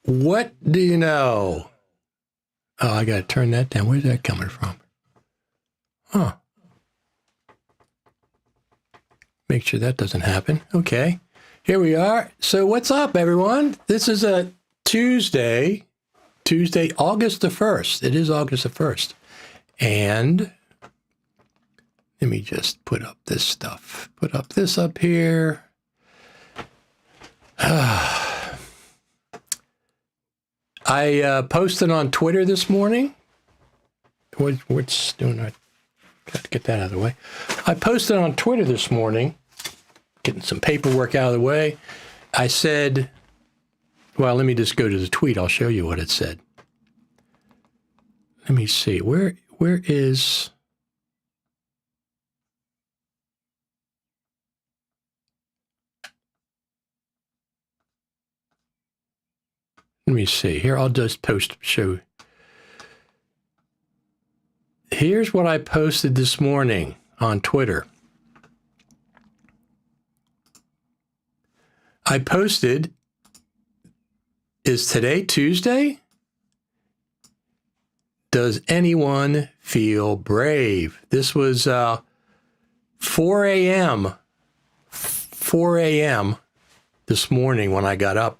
What do you know? Oh, I got to turn that down. Where's that coming from? Huh. Make sure that doesn't happen. Okay. Here we are. So what's up, everyone? This is a Tuesday, August the 1st. It is August the 1st. And let me just put up this stuff. Put up this up here. I posted on Twitter this morning. What's doing that? Got to get that out of the way. I posted on Twitter this morning, getting some paperwork out of the way. I said, well, let me just go to the tweet. I'll show you what it said. Let me see. Where is... Let me see. Here, I'll just show. Here's what I posted this morning on Twitter. I posted, is today Tuesday? Does anyone feel brave? This was 4 a.m. 4 a.m. this morning when I got up.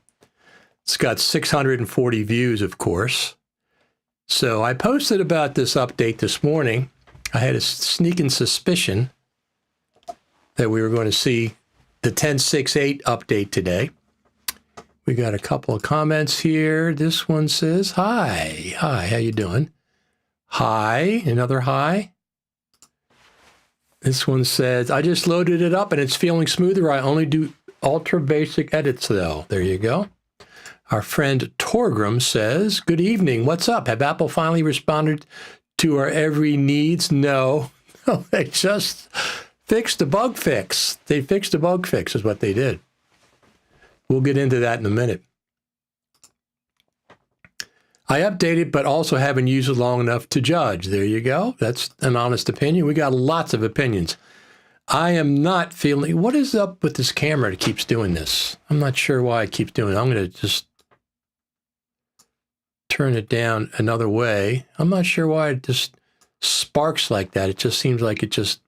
It's got 640 views, of course. So I posted about this update this morning. I had a sneaking suspicion that we were going to see the 10.6.8 update today. We got a couple of comments here. This one says, hi, how you doing? Hi, another hi. This one says, I just loaded it up and it's feeling smoother. I only do ultra basic edits though. There you go. Our friend Torgrim says, good evening. What's up? Have Apple finally responded to our every needs? No, they just fixed the bug fix. They fixed the bug fix is what they did. We'll get into that in a minute. I updated, but also haven't used it long enough to judge. There you go. That's an honest opinion. We got lots of opinions. I am not feeling, what is up with this camera that keeps doing this? I'm not sure why it keeps doing it. I'm going to just turn it down another way. I'm not sure why it just sparks like that. It just seems like it just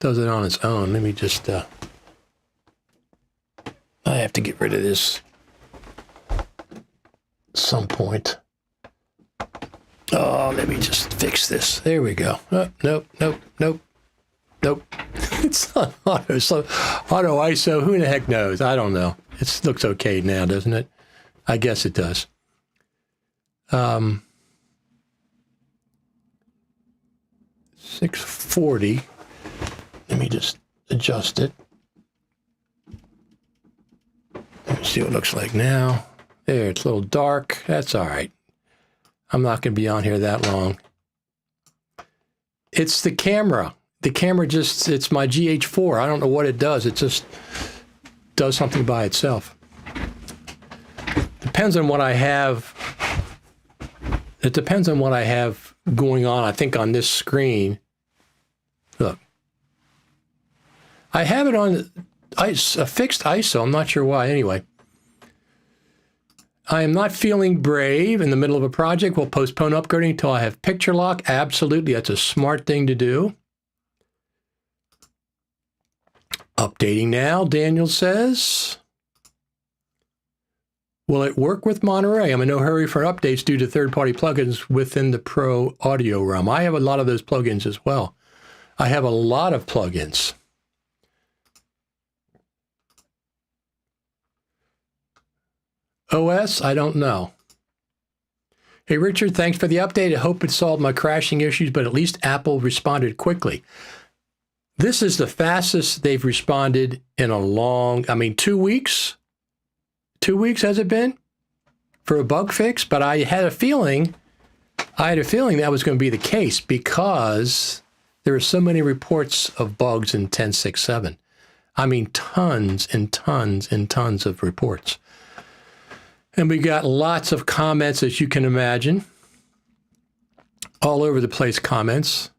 does it on its own. Let me just, I have to get rid of this at some point. Oh, let me just fix this. There we go. Oh, nope. It's not auto. So auto ISO, who the heck knows? I don't know. It looks okay now, doesn't it? I guess it does. 640. Let me just adjust it. Let me see what it looks like now. There, it's a little dark. That's all right. I'm not going to be on here that long. It's the camera. The camera just, it's my GH4. I don't know what it does. It just does something by itself. Depends on what I have. It depends on what I have going on, I think, on this screen. Look. I have it on a fixed ISO. I'm not sure why. Anyway. I am not feeling brave in the middle of a project. We'll postpone upgrading until I have picture lock. Absolutely. That's a smart thing to do. Updating now, Daniel says. Will it work with Monterey? I'm in no hurry for updates due to third-party plugins within the Pro audio realm. I have a lot of those plugins as well. I have a lot of plugins. OS, I don't know. Hey, Richard, thanks for the update. I hope it solved my crashing issues, but at least Apple responded quickly. This is the fastest they've responded in a long, 2 weeks. 2 weeks has it been for a bug fix? But I had a feeling that was going to be the case because there are so many reports of bugs in 10.6.7. Tons and tons and tons of reports. And we got lots of comments, as you can imagine. All over the place comments.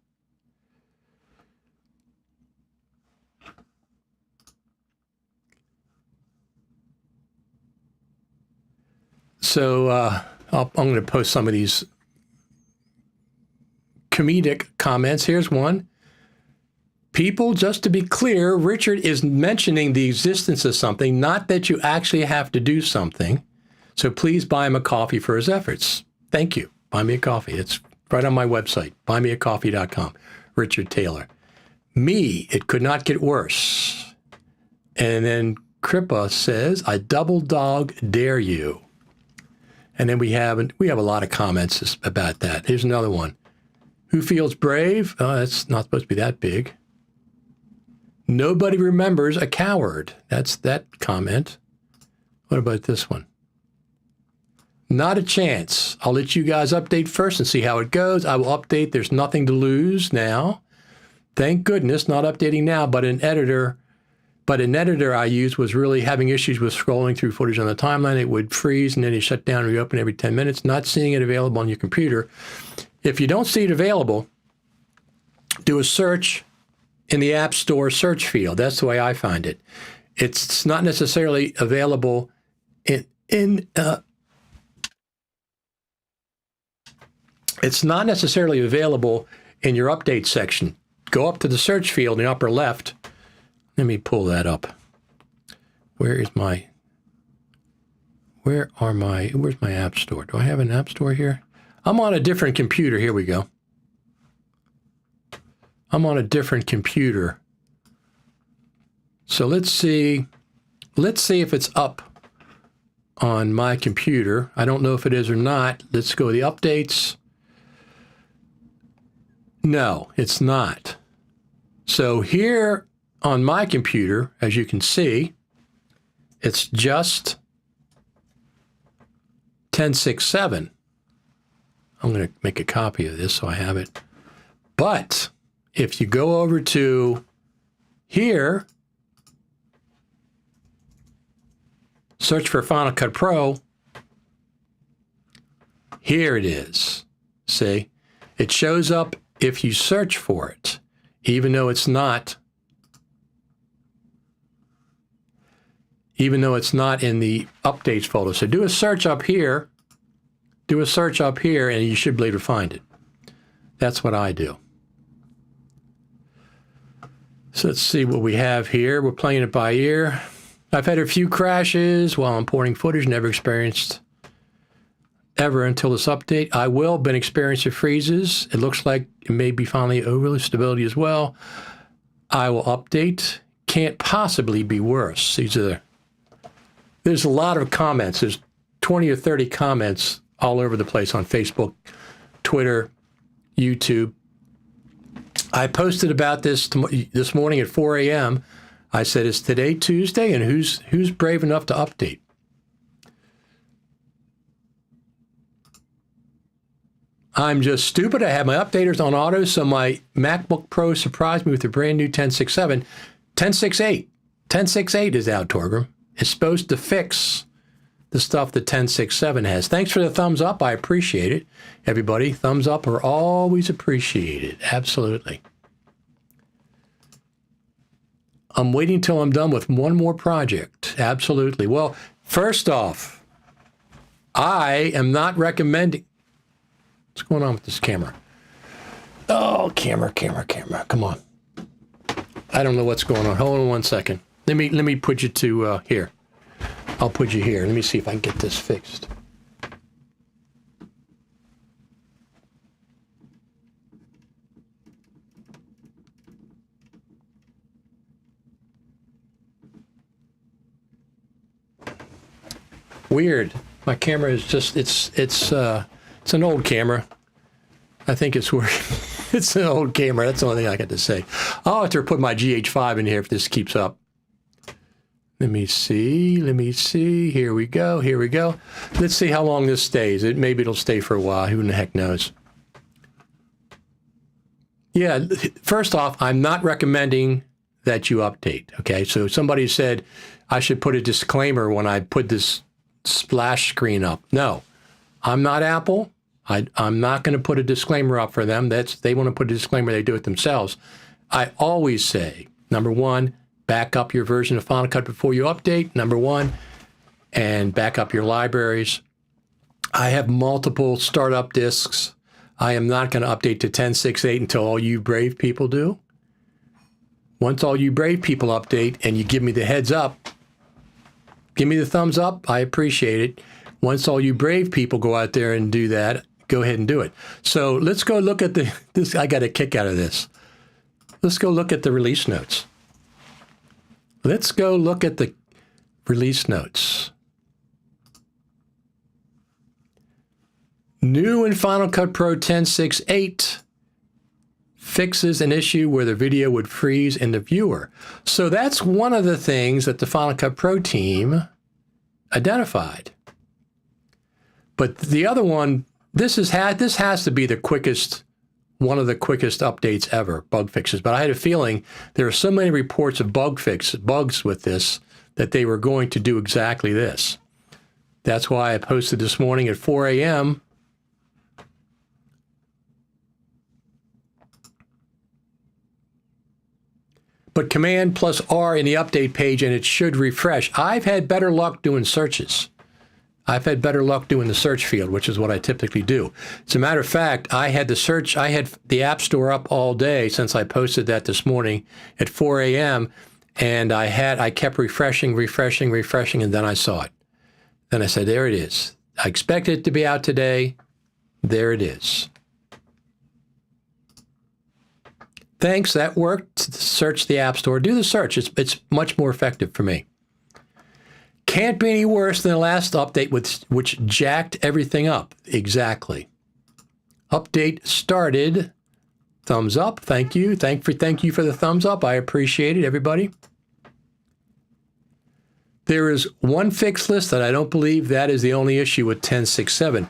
So I'm going to post some of these comedic comments. Here's one. People, just to be clear, Richard is mentioning the existence of something, not that you actually have to do something. So please buy him a coffee for his efforts. Thank you. Buy me a coffee. It's right on my website, buymeacoffee.com. Richard Taylor. Me, it could not get worse. And then Kripa says, I double dog dare you. And then we have a lot of comments about that. Here's another one. Who feels brave? Oh, that's not supposed to be that big. Nobody remembers a coward. That's that comment. What about this one? Not a chance. I'll let you guys update first and see how it goes. I will update. There's nothing to lose now. Thank goodness, not updating now, but an editor I used was really having issues with scrolling through footage on the timeline. It would freeze and then it shut down and reopen every 10 minutes, not seeing it available on your computer. If you don't see it available, do a search in the App Store search field. That's the way I find it. It's not necessarily available it's not necessarily available in your update section. Go up to the search field in the upper left. Let me pull that up. Where's my App Store? Do I have an App Store here? I'm on a different computer. Here we go. I'm on a different computer. So let's see if it's up on my computer. I don't know if it is or not. Let's go to the updates. No, it's not. So here on my computer, as you can see, it's just 10.6.7. I'm going to make a copy of this so I have it. But if you go over to here, search for Final Cut Pro, here it is. See? It shows up if you search for it, even though it's not in the updates folder. So do a search up here, and you should be able to find it. That's what I do. So let's see what we have here. We're playing it by ear. I've had a few crashes while importing footage, never experienced ever until this update. I will, been experiencing freezes. It looks like it may be finally over the stability as well. I will update. Can't possibly be worse. There's a lot of comments. There's 20 or 30 comments all over the place on Facebook, Twitter, YouTube. I posted about this morning at 4 a.m. I said, is today Tuesday? And who's brave enough to update? I'm just stupid. I have my updaters on auto, so my MacBook Pro surprised me with a brand new 10.6.7. 10.6.8. 10.6.8 is out, Torgrim. It's supposed to fix the stuff that 10.6.7 has. Thanks for the thumbs up. I appreciate it. Everybody, thumbs up are always appreciated. Absolutely. I'm waiting till I'm done with one more project. Absolutely. Well, first off, I am not recommending... What's going on with this camera? Oh, camera. Come on. I don't know what's going on. Hold on one second. Let me put you to here. I'll put you here. Let me see if I can get this fixed. Weird. My camera is just it's an old camera. I think it's working. It's an old camera. That's the only thing I got to say. I'll have to put my GH5 in here if this keeps up. Let me see. Here we go. Let's see how long this stays. Maybe it'll stay for a while. Who the heck knows? Yeah, first off, I'm not recommending that you update, okay? So somebody said I should put a disclaimer when I put this splash screen up. No, I'm not Apple. I'm not going to put a disclaimer up for them. They want to put a disclaimer, they do it themselves. I always say, number one, back up your version of Final Cut before you update, number one, and back up your libraries. I have multiple startup disks. I am not going to update to 10.6.8 until all you brave people do. Once all you brave people update and you give me the heads up, give me the thumbs up, I appreciate it. Once all you brave people go out there and do that, go ahead and do it. So let's go look at this. I got a kick out of this. Let's go look at the release notes. Let's go look at the release notes. New in Final Cut Pro 10.6.8 fixes an issue where the video would freeze in the viewer. So that's one of the things that the Final Cut Pro team identified. But the other one, this has to be the quickest, one of the quickest updates ever, bug fixes. But I had a feeling there are so many reports of bugs with this that they were going to do exactly this. That's why I posted this morning at 4 a.m. But Command plus R in the update page and it should refresh. I've had better luck doing searches. I've had better luck doing the search field, which is what I typically do. As a matter of fact, I had the App Store up all day since I posted that this morning at 4 a.m. And I kept refreshing, and then I saw it. Then I said, there it is. I expected it to be out today. There it is. Thanks, that worked. Search the App Store. Do the search. It's much more effective for me. Can't be any worse than the last update, which jacked everything up. Exactly. Update started. Thumbs up. Thank you. Thank you for the thumbs up. I appreciate it, everybody. There is one fix list that I don't believe that is the only issue with 10.6.7.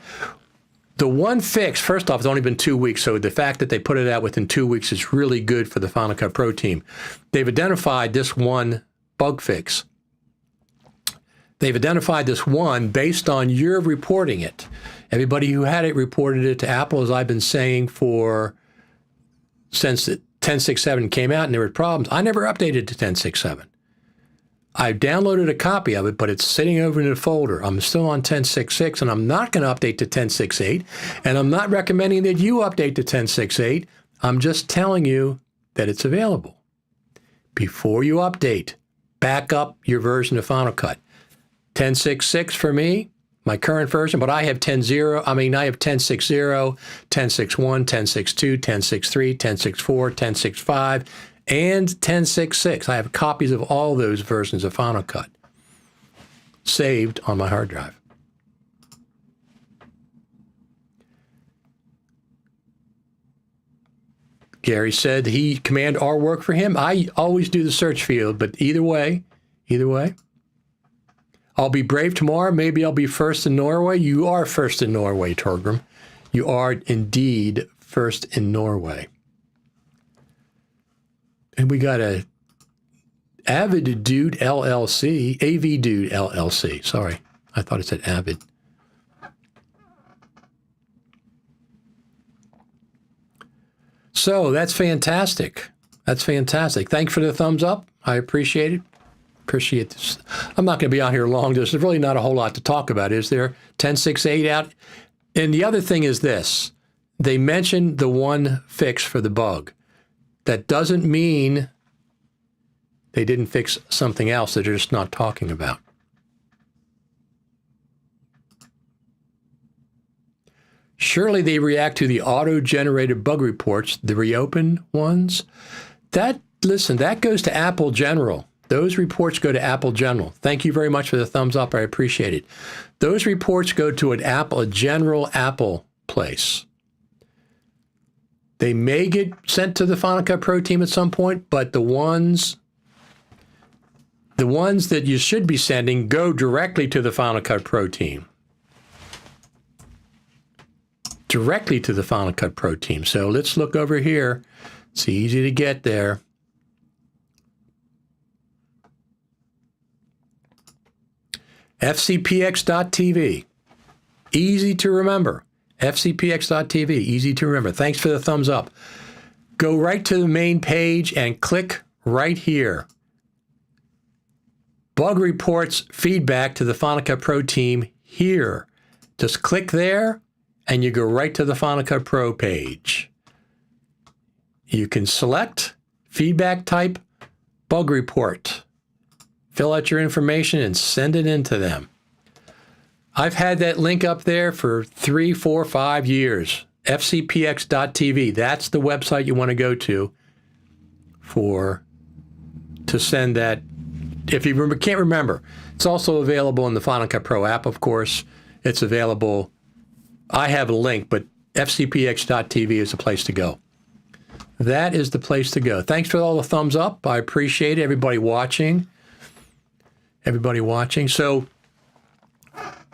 The one fix, first off, it's only been 2 weeks, so the fact that they put it out within 2 weeks is really good for the Final Cut Pro team. They've identified this one bug fix. They've identified this one based on your reporting it. Everybody who had it reported it to Apple, as I've been saying since 10.6.7 came out and there were problems. I never updated to 10.6.7. I downloaded a copy of it, but it's sitting over in the folder. I'm still on 10.6.6, and I'm not going to update to 10.6.8, and I'm not recommending that you update to 10.6.8. I'm just telling you that it's available. Before you update, back up your version of Final Cut. 10.6.6 for me, my current version, but I have 10.0. I have 10.6.0, 10.6.1, 10.6.2, 10.6.3, 10.6.4, 10.6.5, and 10.6.6. I have copies of all those versions of Final Cut saved on my hard drive. Gary said Command R worked for him. I always do the search field, but either way, I'll be brave tomorrow. Maybe I'll be first in Norway. You are first in Norway, Torgrim. You are indeed first in Norway. And we got a Avid Dude LLC, AV Dude LLC. Sorry, I thought it said Avid. So that's fantastic. That's fantastic. Thanks for the thumbs up. I appreciate it. Appreciate this. I'm not going to be out here long. There's really not a whole lot to talk about, is there? 10.6.8 out. And the other thing is this. They mentioned the one fix for the bug. That doesn't mean they didn't fix something else that they're just not talking about. Surely they react to the auto-generated bug reports, the reopen ones. That goes to Apple General. Those reports go to Apple General. Thank you very much for the thumbs up. I appreciate it. Those reports go to a general Apple place. They may get sent to the Final Cut Pro team at some point, but the ones that you should be sending go directly to the Final Cut Pro team. Directly to the Final Cut Pro team. So let's look over here. It's easy to get there. FCPX.tv. Easy to remember. FCPX.tv, easy to remember. Thanks for the thumbs up. Go right to the main page and click right here. Bug reports feedback to the Final Cut Pro team here. Just click there and you go right to the Final Cut Pro page. You can select feedback type, bug report. Fill out your information and send it in to them. I've had that link up there for 3, 4, 5 years. fcpx.tv. That's the website you want to go to to send that. If you can't remember, it's also available in the Final Cut Pro app, of course. It's available. I have a link, but fcpx.tv is the place to go. That is the place to go. Thanks for all the thumbs up. I appreciate everybody watching. So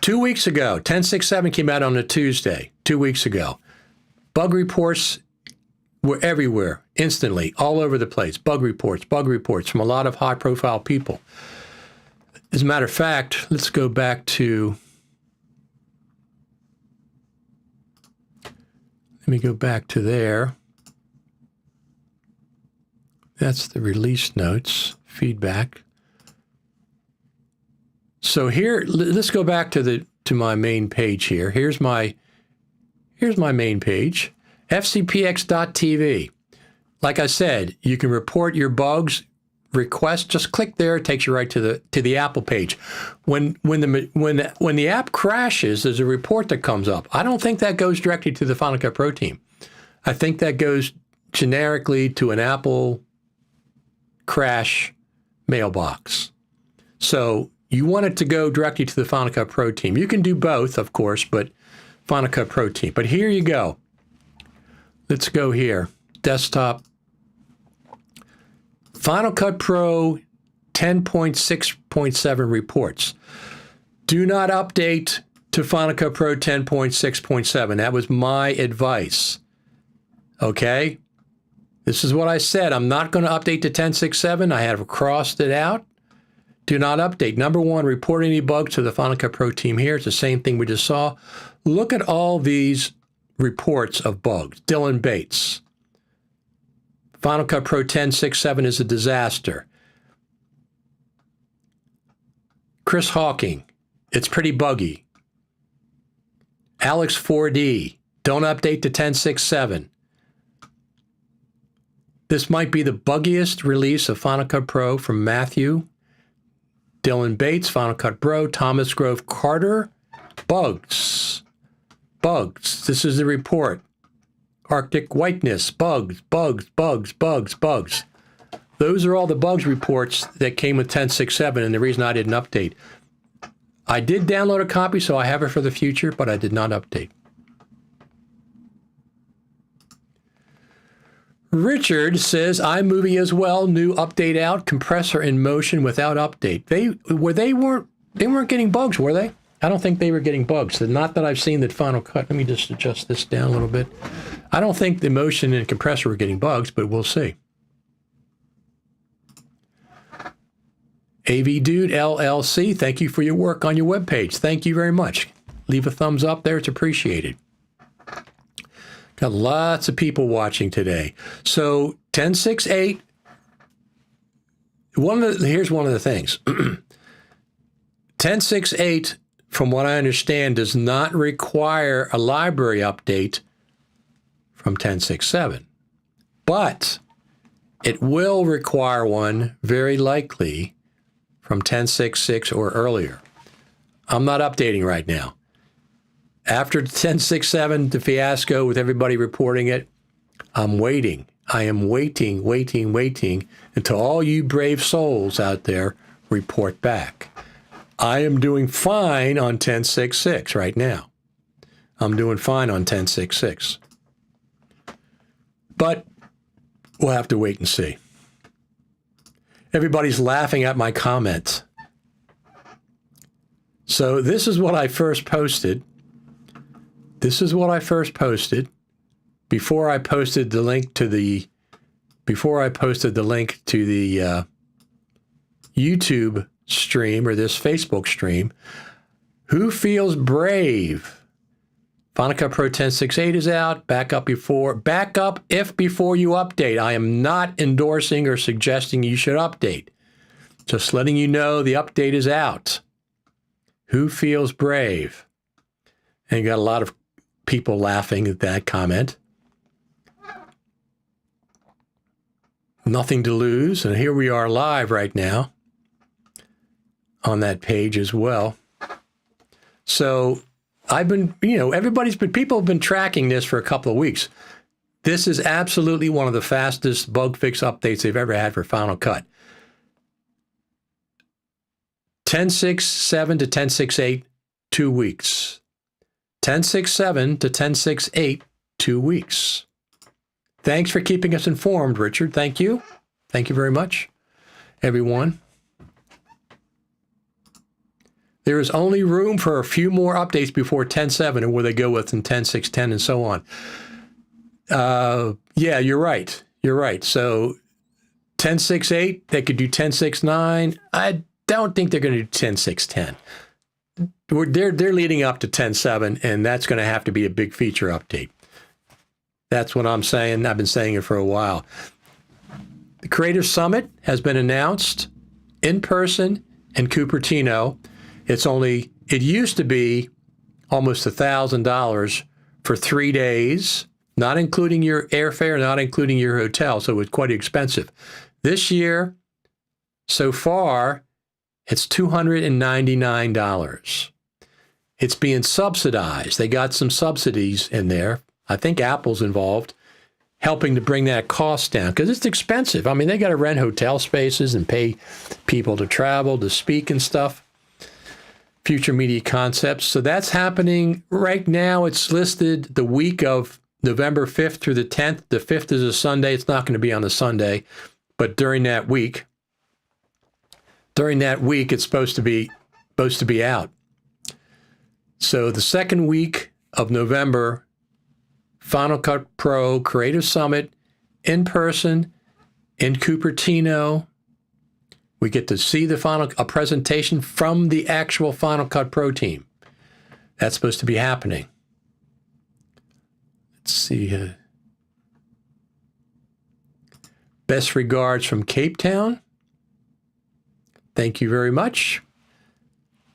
2 weeks ago, 10.6.7 came out on a Tuesday, 2 weeks ago. Bug reports were everywhere, instantly, all over the place. Bug reports from a lot of high-profile people. As a matter of fact, let's go back to... Let me go back to there. That's the release notes, feedback. So here, let's go back to my main page here. Here's my main page, fcpx.tv. Like I said, you can report your bugs, request. Just click there; it takes you right to the Apple page. When the app crashes, there's a report that comes up. I don't think that goes directly to the Final Cut Pro team. I think that goes generically to an Apple crash mailbox. So you want it to go directly to the Final Cut Pro team. You can do both, of course, but Final Cut Pro team. But here you go. Let's go here. Desktop. Final Cut Pro 10.6.7 reports. Do not update to Final Cut Pro 10.6.7. That was my advice. Okay? This is what I said. I'm not going to update to 10.6.7. I have crossed it out. Do not update. Number one, report any bugs to the Final Cut Pro team here. It's the same thing we just saw. Look at all these reports of bugs. Dylan Bates. Final Cut Pro 10.6.7 is a disaster. Chris Hawking. It's pretty buggy. Alex 4D. Don't update to 10.6.7. This might be the buggiest release of Final Cut Pro from Matthew. Dylan Bates, Final Cut Pro, Thomas Grove Carter, bugs. This is the report. Arctic whiteness, bugs. Those are all the bugs reports that came with 10.6.7, and the reason I didn't update. I did download a copy, so I have it for the future, but I did not update. Richard says, iMovie as well, new update out, compressor in motion without update. They weren't getting bugs, were they? I don't think they were getting bugs. Not that I've seen that Final Cut. Let me just adjust this down a little bit. I don't think the motion and compressor were getting bugs, but we'll see. AV Dude LLC, thank you for your work on your webpage. Thank you very much. Leave a thumbs up there. It's appreciated. Got lots of people watching today. So 10.6.8, here's one of the things. 10.6.8, from what I understand, does not require a library update from 10.6.7. But it will require one, very likely, from 10.6.6 or earlier. I'm not updating right now. After 10.6.7, the fiasco with everybody reporting it, I'm waiting. I am waiting until all you brave souls out there report back. I am doing fine on 10.6.6 right now. I'm doing fine on 10.6.6. But we'll have to wait and see. Everybody's laughing at my comments. So this is what I first posted. Before I posted the link to the YouTube stream or this Facebook stream. Who feels brave? Final Cut Pro 10.6.8 is out. Back up if before you update. I am not endorsing or suggesting you should update. Just letting you know the update is out. Who feels brave? And you got a lot of people laughing at that comment. Nothing to lose. And here we are live right now on that page as well. So I've been, people have been tracking this for a couple of weeks. This is absolutely one of the fastest bug fix updates they've ever had for Final Cut. 10.6.7 to 10.6.8, 2 weeks. 10.6.7 to 10.6.8, 2 weeks. Thanks for keeping us informed, Richard. Thank you. Thank you very much, everyone. There is only room for a few more updates before 10.7 and where they go with in 10.6.10 and so on. Yeah, you're right. You're right. So 10.6.8, they could do 10.6.9. I don't think they're going to do 10.6.10. They're leading up to 10.7, and that's going to have to be a big feature update. That's what I'm saying. I've been saying it for a while. The Creative Summit has been announced in person in Cupertino. It used to be almost $1,000 for 3 days, not including your airfare, not including your hotel, so it was quite expensive. This year, so far, it's $299. It's being subsidized. They got some subsidies in there. I think Apple's involved, helping to bring that cost down because it's expensive. I mean, they got to rent hotel spaces and pay people to travel, to speak and stuff. Future Media Concepts. So that's happening right now. It's listed the week of November 5th through the 10th. The 5th is a Sunday. It's not going to be on the Sunday, but during that week, it's supposed to be out. So the second week of November, Final Cut Pro Creative Summit in person in Cupertino. We get to see a presentation from the actual Final Cut Pro team. That's supposed to be happening. Let's see. Best regards from Cape Town. Thank you very much.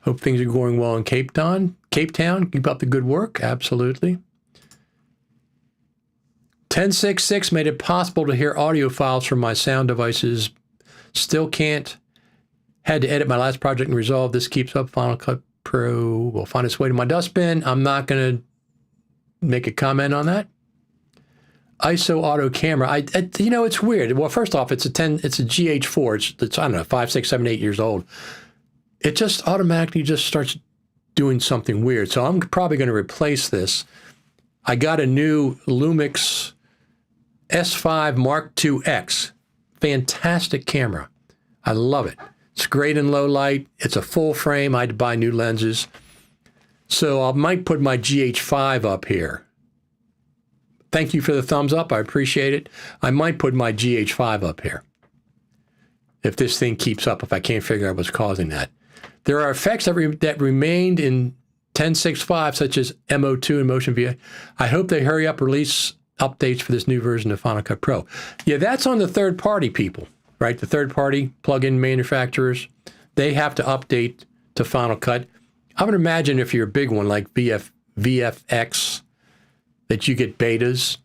Hope things are going well in Cape Town. Keep up the good work. Absolutely. 10.6.6 made it possible to hear audio files from my sound devices. Still can't. Had to edit my last project and resolve. This keeps up. Final Cut Pro will find its way to my dustbin. I'm not going to make a comment on that. ISO auto camera. It's weird. Well, first off, it's a GH4. It's I don't know, 5, 6, 7, 8 years old. It just automatically just starts doing something weird. So I'm probably going to replace this. I got a new Lumix S5 Mark II X. Fantastic camera. I love it. It's great in low light. It's a full frame. I had to buy new lenses. So I might put my GH5 up here. Thank you for the thumbs up. I appreciate it. I might put my GH5 up here if this thing keeps up, if I can't figure out what's causing that. There are effects that remained in 10.6.5, such as MO2 and Motion VI. I hope they hurry up release updates for this new version of Final Cut Pro. Yeah, that's on the third-party people, right? The third-party plugin manufacturers, they have to update to Final Cut. I would imagine if you're a big one like VFX, that you get betas.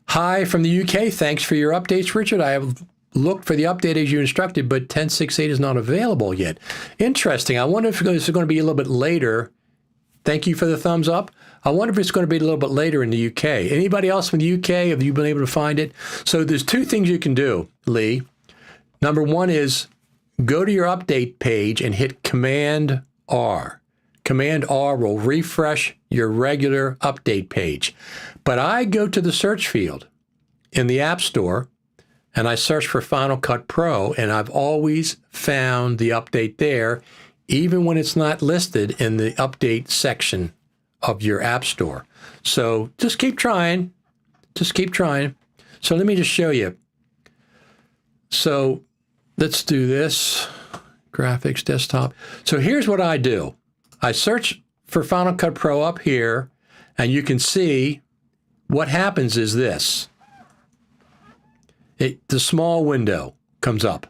Hi from the UK. Thanks for your updates, Richard. I have looked for the update as you instructed, but 10.6.8 is not available yet. Interesting. I wonder if this is going to be a little bit later. Thank you for the thumbs up. I wonder if it's going to be a little bit later in the UK. Anybody else from the UK? Have you been able to find it? So there's two things you can do, Lee. Number one is go to your update page and hit Command R. Command R will refresh your regular update page. But I go to the search field in the App Store and I search for Final Cut Pro, and I've always found the update there, even when it's not listed in the update section of your App Store. So just keep trying. Just keep trying. So let me just show you. So let's do this. Graphics, desktop. So here's what I do. I search for Final Cut Pro up here, and you can see what happens is this. The small window comes up,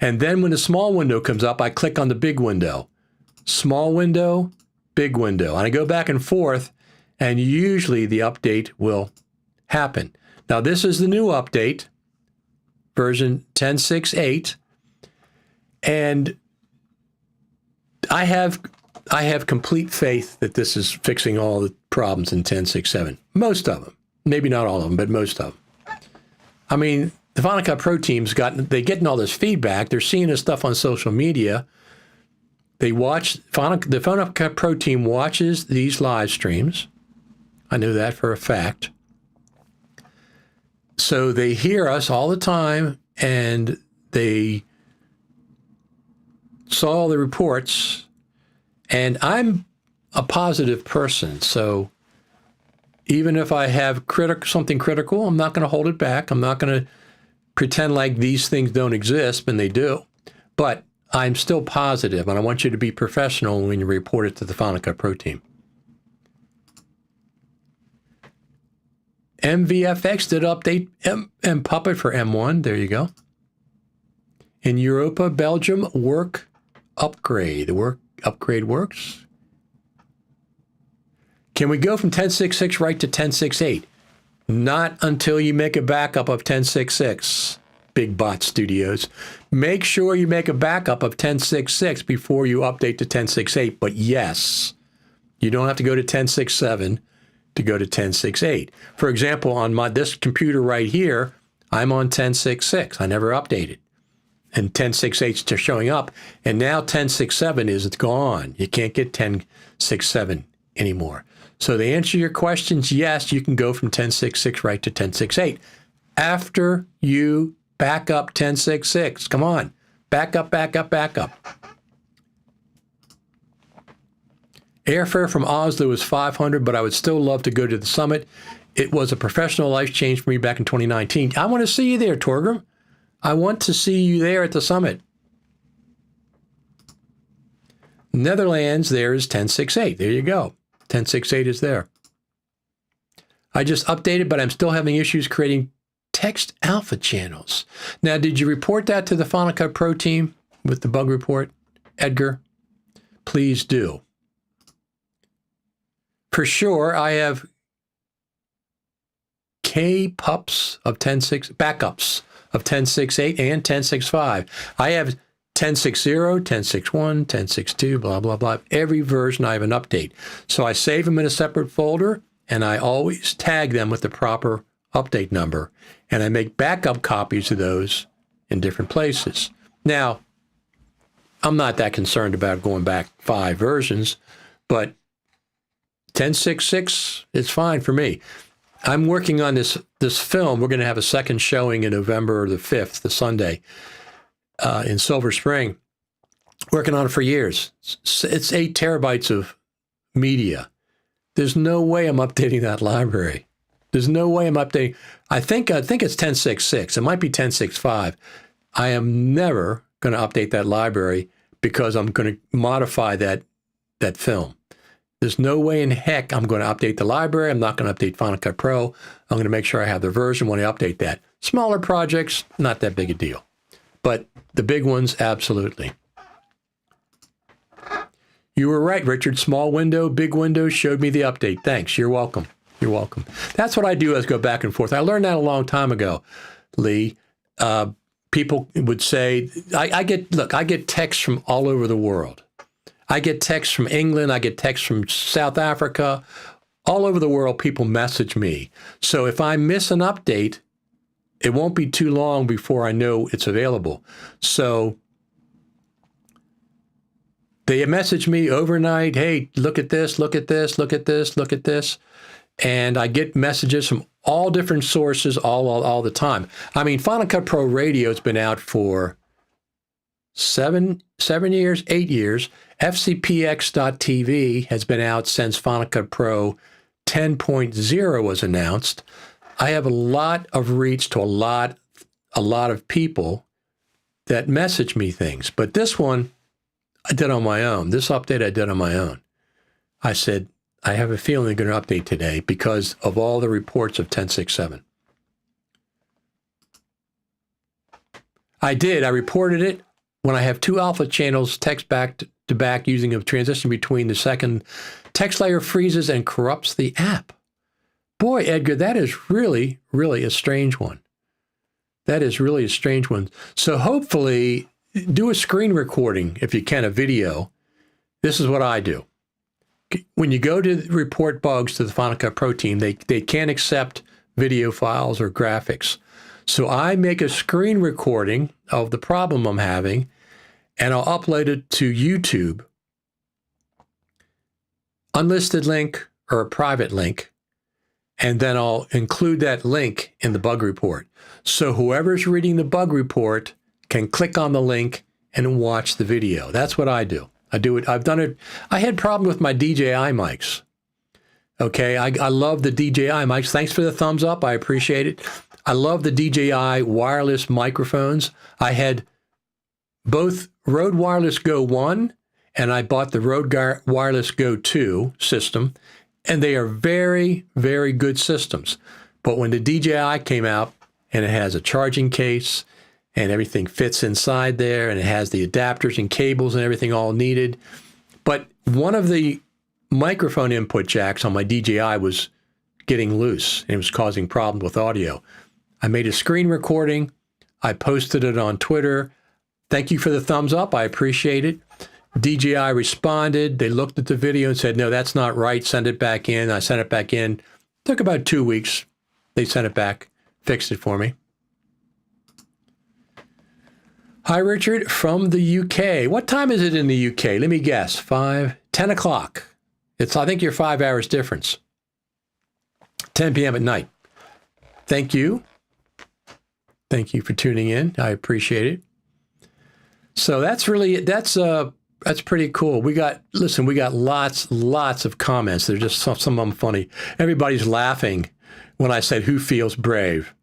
And then when the small window comes up, I click on the big window. Small window, big window. And I go back and forth, and usually the update will happen. Now, this is the new update, version 10.6.8, and I have complete faith that this is fixing all the problems in 10.6.7. Most of them. Maybe not all of them, but most of them. I mean, the Final Cut Pro team's they're getting all this feedback. They're seeing this stuff on social media. The Final Cut Pro team watches these live streams. I know that for a fact. So they hear us all the time, and they saw all the reports. And I'm a positive person, so even if I have something critical, I'm not going to hold it back. I'm not going to pretend like these things don't exist when they do. But I'm still positive, and I want you to be professional when you report it to the Final Cut Pro team. MVFX did update Puppet for M1. There you go. In Europa, Belgium, work upgrade. The work upgrade works. Can we go from 10.6.6 right to 10.6.8? Not until you make a backup of 10.6.6. Big Bot Studios. Make sure you make a backup of 10.6.6 before you update to 10.6.8. But yes, you don't have to go to 10.6.7 to go to 10.6.8. For example, on this computer right here, I'm on 10.6.6. I never updated. And 10.6.8 is showing up. And now 10.6.7 is gone. You can't get 10.6.7 anymore. So to answer your questions, yes, you can go from 10.6.6 right to 10.6.8 after you back up 10.6.6. Come on. Back up, back up, back up. Airfare from Oslo was $500, but I would still love to go to the summit. It was a professional life change for me back in 2019. I want to see you there, Torgrim. I want to see you there at the summit. Netherlands, there is 10.6.8. There you go. 10.6.8 is there. I just updated, but I'm still having issues creating text alpha channels. Now, did you report that to the Final Cut Pro team with the bug report, Edgar? Please do. For sure, I have K-pups of 10.6, backups of 10.6.8 and 10.6.5. I have 10.6.0, 10.6.1, 10.6.2, blah, blah, blah. Every version I have an update. So I save them in a separate folder, and I always tag them with the proper update number. And I make backup copies of those in different places. Now, I'm not that concerned about going back 5 versions, but 10.6.6 is fine for me. I'm working on this film. We're going to have a second showing in November the 5th, the Sunday, in Silver Spring. Working on it for years. It's 8 terabytes of media. There's no way I'm updating that library. There's no way I'm updating. I think it's 10.6.6. It might be 10.6.5. I am never going to update that library because I'm going to modify that film. There's no way in heck I'm going to update the library. I'm not going to update Final Cut Pro. I'm going to make sure I have the version when I update that. Smaller projects, not that big a deal. But the big ones, absolutely. You were right, Richard. Small window, big window showed me the update. Thanks. You're welcome. You're welcome. That's what I do is go back and forth. I learned that a long time ago, Lee. People would say, I get texts from all over the world. I get texts from England. I get texts from South Africa. All over the world, people message me. So if I miss an update, it won't be too long before I know it's available. So they message me overnight, hey, look at this, look at this, look at this, look at this. And I get messages from all different sources all the time. I mean, Final Cut Pro Radio has been out for 7 years, 8 years. FCPX.TV has been out since Final Cut Pro 10.0 was announced. I have a lot of reach to a lot of people that message me things. But this one, I did on my own. This update I did on my own. I said, I have a feeling they're going to update today because of all the reports of 10.6.7. I did. I reported it. when I have two alpha channels text back to back using a transition between the second text layer freezes and corrupts the app. Boy, Edgar, that is really, really a strange one. That is really a strange one. So hopefully do a screen recording if you can, a video. This is what I do. When you go to report bugs to the Final Cut Pro team, they can't accept video files or graphics. So I make a screen recording of the problem I'm having, and I'll upload it to YouTube. Unlisted link or a private link, and then I'll include that link in the bug report. So whoever's reading the bug report can click on the link and watch the video. That's what I do. I do it. I've done it. I had problems with my DJI mics. Okay, I love the DJI mics. Thanks for the thumbs up. I appreciate it. I love the DJI wireless microphones. I had both Rode Wireless Go 1 and I bought the Rode Wireless Go 2 system, and they are very, very good systems. But when the DJI came out and it has a charging case and everything fits inside there and it has the adapters and cables and everything all needed, but one of the microphone input jacks on my DJI was getting loose and it was causing problems with audio. I made a screen recording. I posted it on Twitter. Thank you for the thumbs up. I appreciate it. DJI responded. They looked at the video and said, no, that's not right. Send it back in. I sent it back in. Took about 2 weeks. They sent it back, fixed it for me. Hi, Richard, from the UK. What time is it in the UK? Let me guess. 10 o'clock. I think you're 5 hours difference. 10 p.m. at night. Thank you. Thank you for tuning in. I appreciate it. So that's pretty cool. We got lots of comments. They're just some of them funny. Everybody's laughing when I said, who feels brave?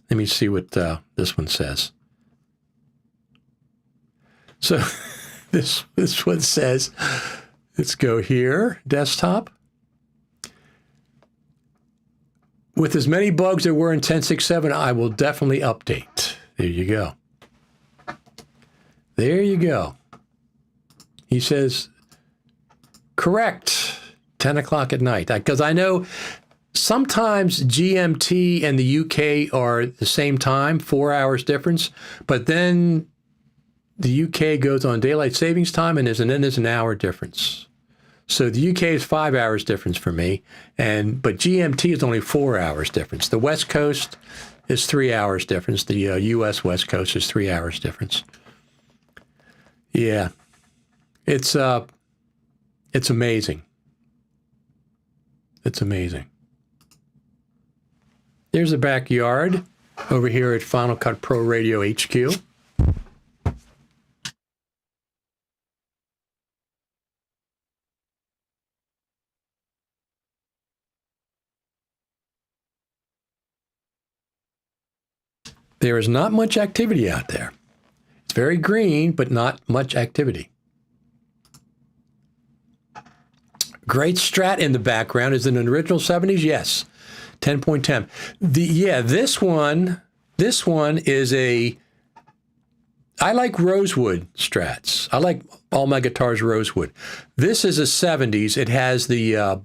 Let me see what this one says. So this one says, let's go here, desktop. With as many bugs there were in 10.6.7, I will definitely update. There you go. There you go. He says, correct, 10 o'clock at night. Because I know sometimes GMT and the UK are the same time, 4 hours difference, but then the UK goes on daylight savings time and then there's an hour difference. So the UK is 5 hours difference for me, but GMT is only 4 hours difference. The West Coast is 3 hours difference. The US West Coast is 3 hours difference. Yeah, it's amazing. It's amazing. There's the backyard over here at Final Cut Pro Radio HQ. There is not much activity out there. It's very green, but not much activity. Great Strat in the background. Is it an original 70s? Yes. 10.10. This one is I like rosewood Strats. I like all my guitars rosewood. This is a 70s. It has the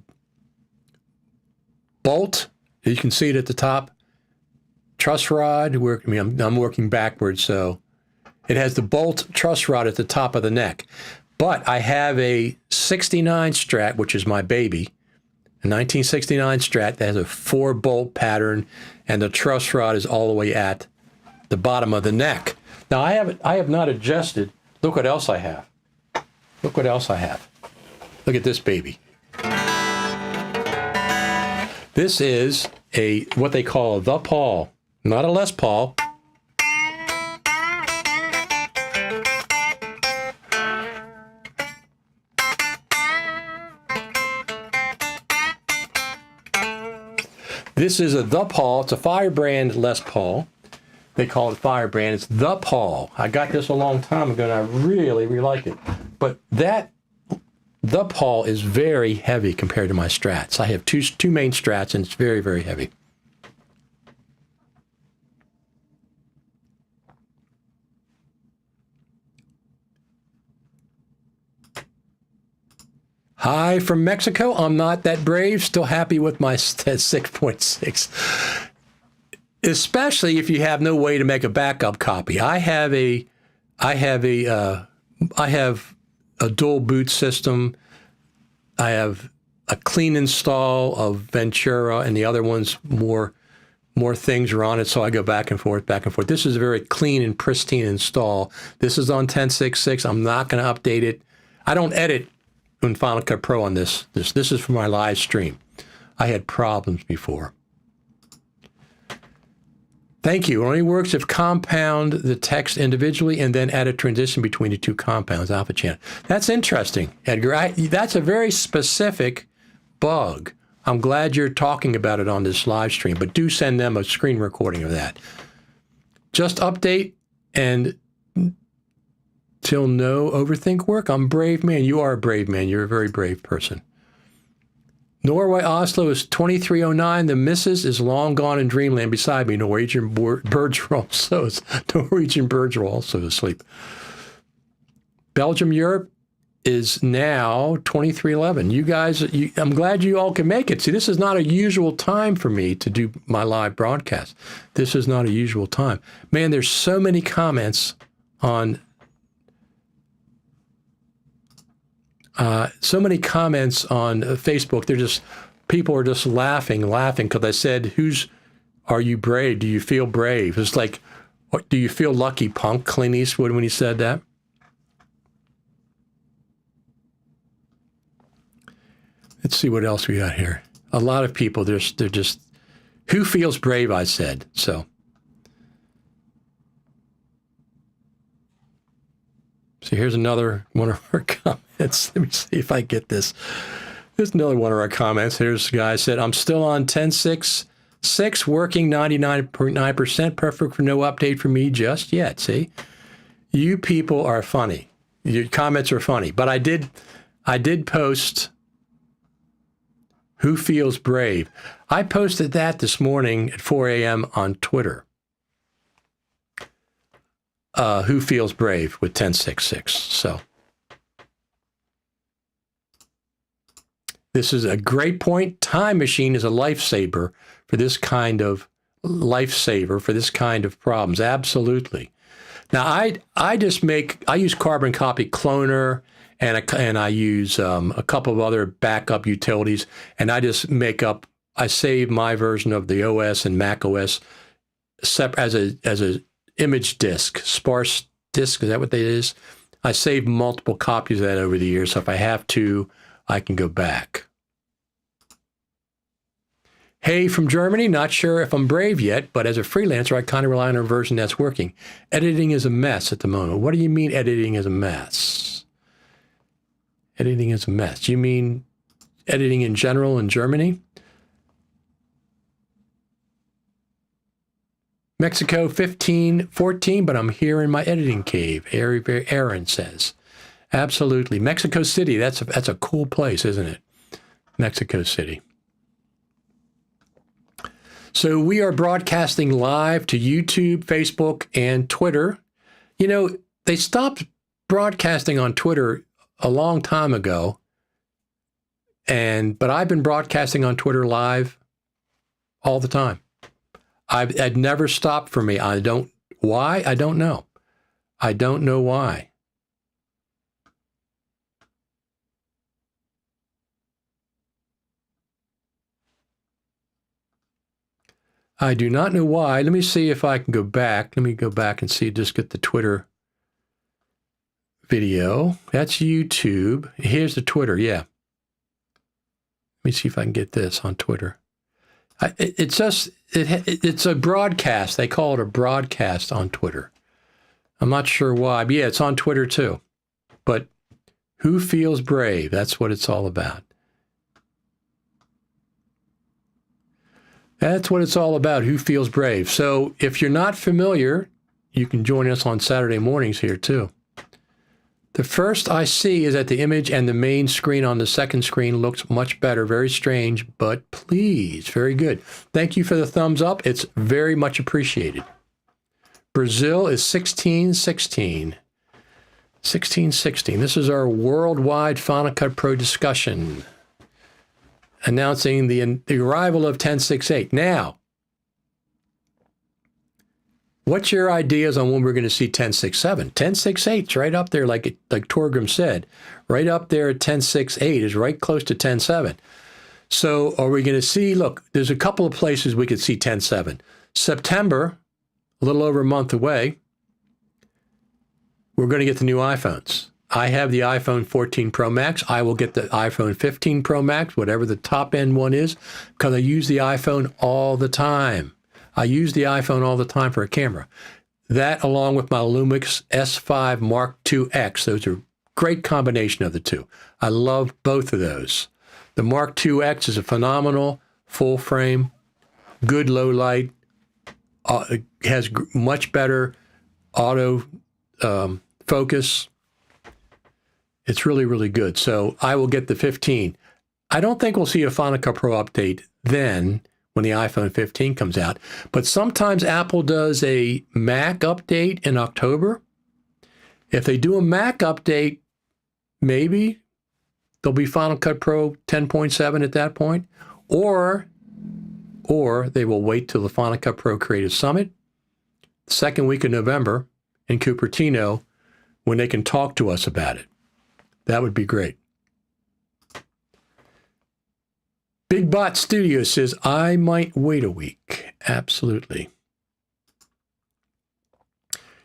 bolt. You can see it at the top. Truss rod. I'm working backwards, so it has the bolt truss rod at the top of the neck. But I have a 69 Strat, which is my baby, a 1969 Strat that has a 4-bolt pattern, and the truss rod is all the way at the bottom of the neck. Now, I have not adjusted. Look what else I have. Look what else I have. Look at this baby. This is what they call the Paul, not a Les Paul. This is a The Paul. It's a Firebrand Les Paul. They call it Firebrand. It's The Paul. I got this a long time ago, and I really, really like it. But The Paul is very heavy compared to my Strats. I have two main Strats, and it's very, very heavy. Hi from Mexico. I'm not that brave. Still happy with my 6.6. Especially if you have no way to make a backup copy. I have a dual boot system. I have a clean install of Ventura, and the other one's more things are on it, so I go back and forth, back and forth. This is a very clean and pristine install. This is on 10.6.6. I'm not going to update it. I don't edit in Final Cut Pro on this. This is for my live stream. I had problems before. Thank you. It only works if compound the text individually and then add a transition between the two compounds, alpha channel. That's interesting, Edgar. That's a very specific bug. I'm glad you're talking about it on this live stream, but do send them a screen recording of that. Just update and till no overthink work. I'm a brave man. You are a brave man. You're a very brave person. Norway Oslo is 2309. The missus is long gone in dreamland beside me. Norwegian birds are also asleep. Belgium, Europe is now 2311. You guys, I'm glad you all can make it. See, this is not a usual time for me to do my live broadcast. This is not a usual time. Man, there's so many comments on Facebook. People are just laughing because I said, are you brave? Do you feel brave? It's like, do you feel lucky, punk? Clint Eastwood when he said that. Let's see what else we got here. A lot of people, they're just, who feels brave, I said. So here's another one of our comments. Let me see if I get this. There's another one of our comments. Here's a guy said, I'm still on 10.6.6, working 99.9%, perfect for no update for me just yet. See, you people are funny. Your comments are funny. But I did post, who feels brave? I posted that this morning at 4 a.m. on Twitter. Who feels brave with 10.6.6. So this is a great point. Time Machine is a lifesaver for this kind of problems. Absolutely. Now I use Carbon Copy Cloner and I use a couple of other backup utilities, and I save my version of the OS and Mac OS as a image disk, sparse disk. Is that what that is? I saved multiple copies of that over the years, so if I have to, I can go back. Hey, from Germany, not sure if I'm brave yet, but as a freelancer, I kind of rely on a version that's working. Editing is a mess at the moment. What do you mean editing is a mess? Editing is a mess. Do you mean editing in general in Germany? Mexico 1514, but I'm here in my editing cave, Aaron says. Absolutely. Mexico City, that's a cool place, isn't it? Mexico City. So we are broadcasting live to YouTube, Facebook, and Twitter. You know, they stopped broadcasting on Twitter a long time ago, but I've been broadcasting on Twitter live all the time. I'd never stopped for me. Why? I don't know. I don't know why. I do not know why. Let me see if I can go back. Let me go back and see, just get the Twitter video. That's YouTube. Here's the Twitter, yeah. Let me see if I can get this on Twitter. It's a broadcast. They call it a broadcast on Twitter. I'm not sure why, but yeah, it's on Twitter too. But who feels brave? That's what it's all about. That's what it's all about, who feels brave. So if you're not familiar, you can join us on Saturday mornings here too. The first I see is that the image and the main screen on the second screen looks much better. Very strange, but please, very good. Thank you for the thumbs up. It's very much appreciated. Brazil is 1616. 1616. This is our worldwide Final Cut Pro discussion, announcing the arrival of 10.6.8. Now, what's your ideas on when we're going to see 10.6.7? 10.6.8 is right up there, like Torgrim said, right up there at 10.6.8 is right close to 10.7. So are we going to see, look, there's a couple of places we could see 10.7. September, a little over a month away, we're going to get the new iPhones. I have the iPhone 14 Pro Max. I will get the iPhone 15 Pro Max, whatever the top end one is, because I use the iPhone all the time. I use the iPhone all the time for a camera. That, along with my Lumix S5 Mark II X, those are great combination of the two. I love both of those. The Mark II X is a phenomenal full frame, good low light, has much better auto focus. It's really, really good. So I will get the 15. I don't think we'll see a Final Cut Pro update then when the iPhone 15 comes out. But sometimes Apple does a Mac update in October. If they do a Mac update, maybe there'll be Final Cut Pro 10.7 at that point. Or they will wait till the Final Cut Pro Creative Summit, the second week of November in Cupertino, when they can talk to us about it. That would be great. Big Bot Studio says, I might wait a week. Absolutely.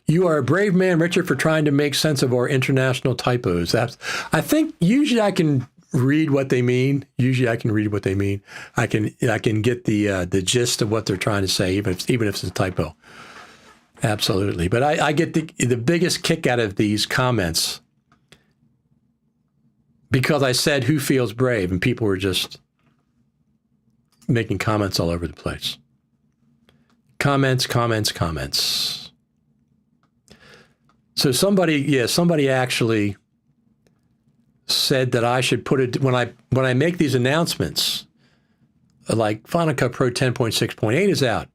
You are a brave man, Richard, for trying to make sense of our international typos. I think usually I can read what they mean. I can get the gist of what they're trying to say, even if it's a typo. Absolutely. But I get the biggest kick out of these comments because I said, who feels brave? And people were just making comments all over the place. Comments. So somebody actually said that I should put it, when I make these announcements, like Final Cut Pro 10.6.8 is out,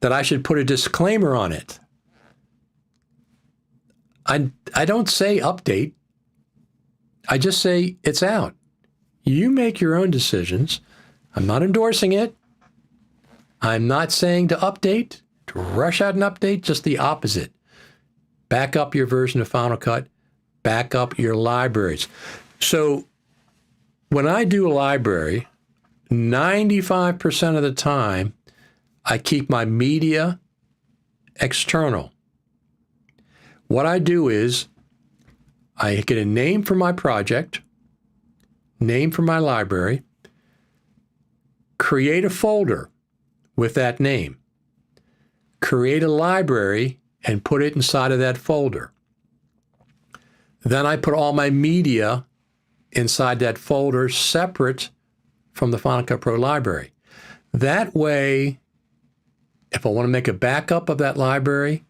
that I should put a disclaimer on it. I don't say update. I just say it's out. You make your own decisions. I'm not endorsing it. I'm not saying to update, to rush out an update, just the opposite. Back up your version of Final Cut. Back up your libraries. So when I do a library, 95% of the time, I keep my media external. What I do is I get a name for my project, name for my library, create a folder with that name, create a library, and put it inside of that folder. Then I put all my media inside that folder separate from the Final Cut Pro library. That way, if I want to make a backup of that library,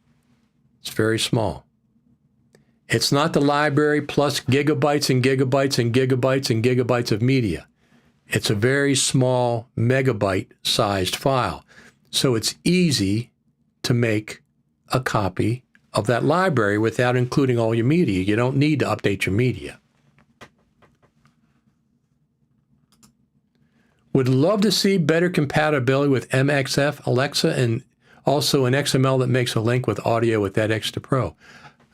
it's very small. It's not the library plus gigabytes and gigabytes and gigabytes and gigabytes of media. It's a very small megabyte-sized file. So it's easy to make a copy of that library without including all your media. You don't need to update your media. Would love to see better compatibility with MXF, Alexa, and also an XML that makes a link with audio with that Extra Pro.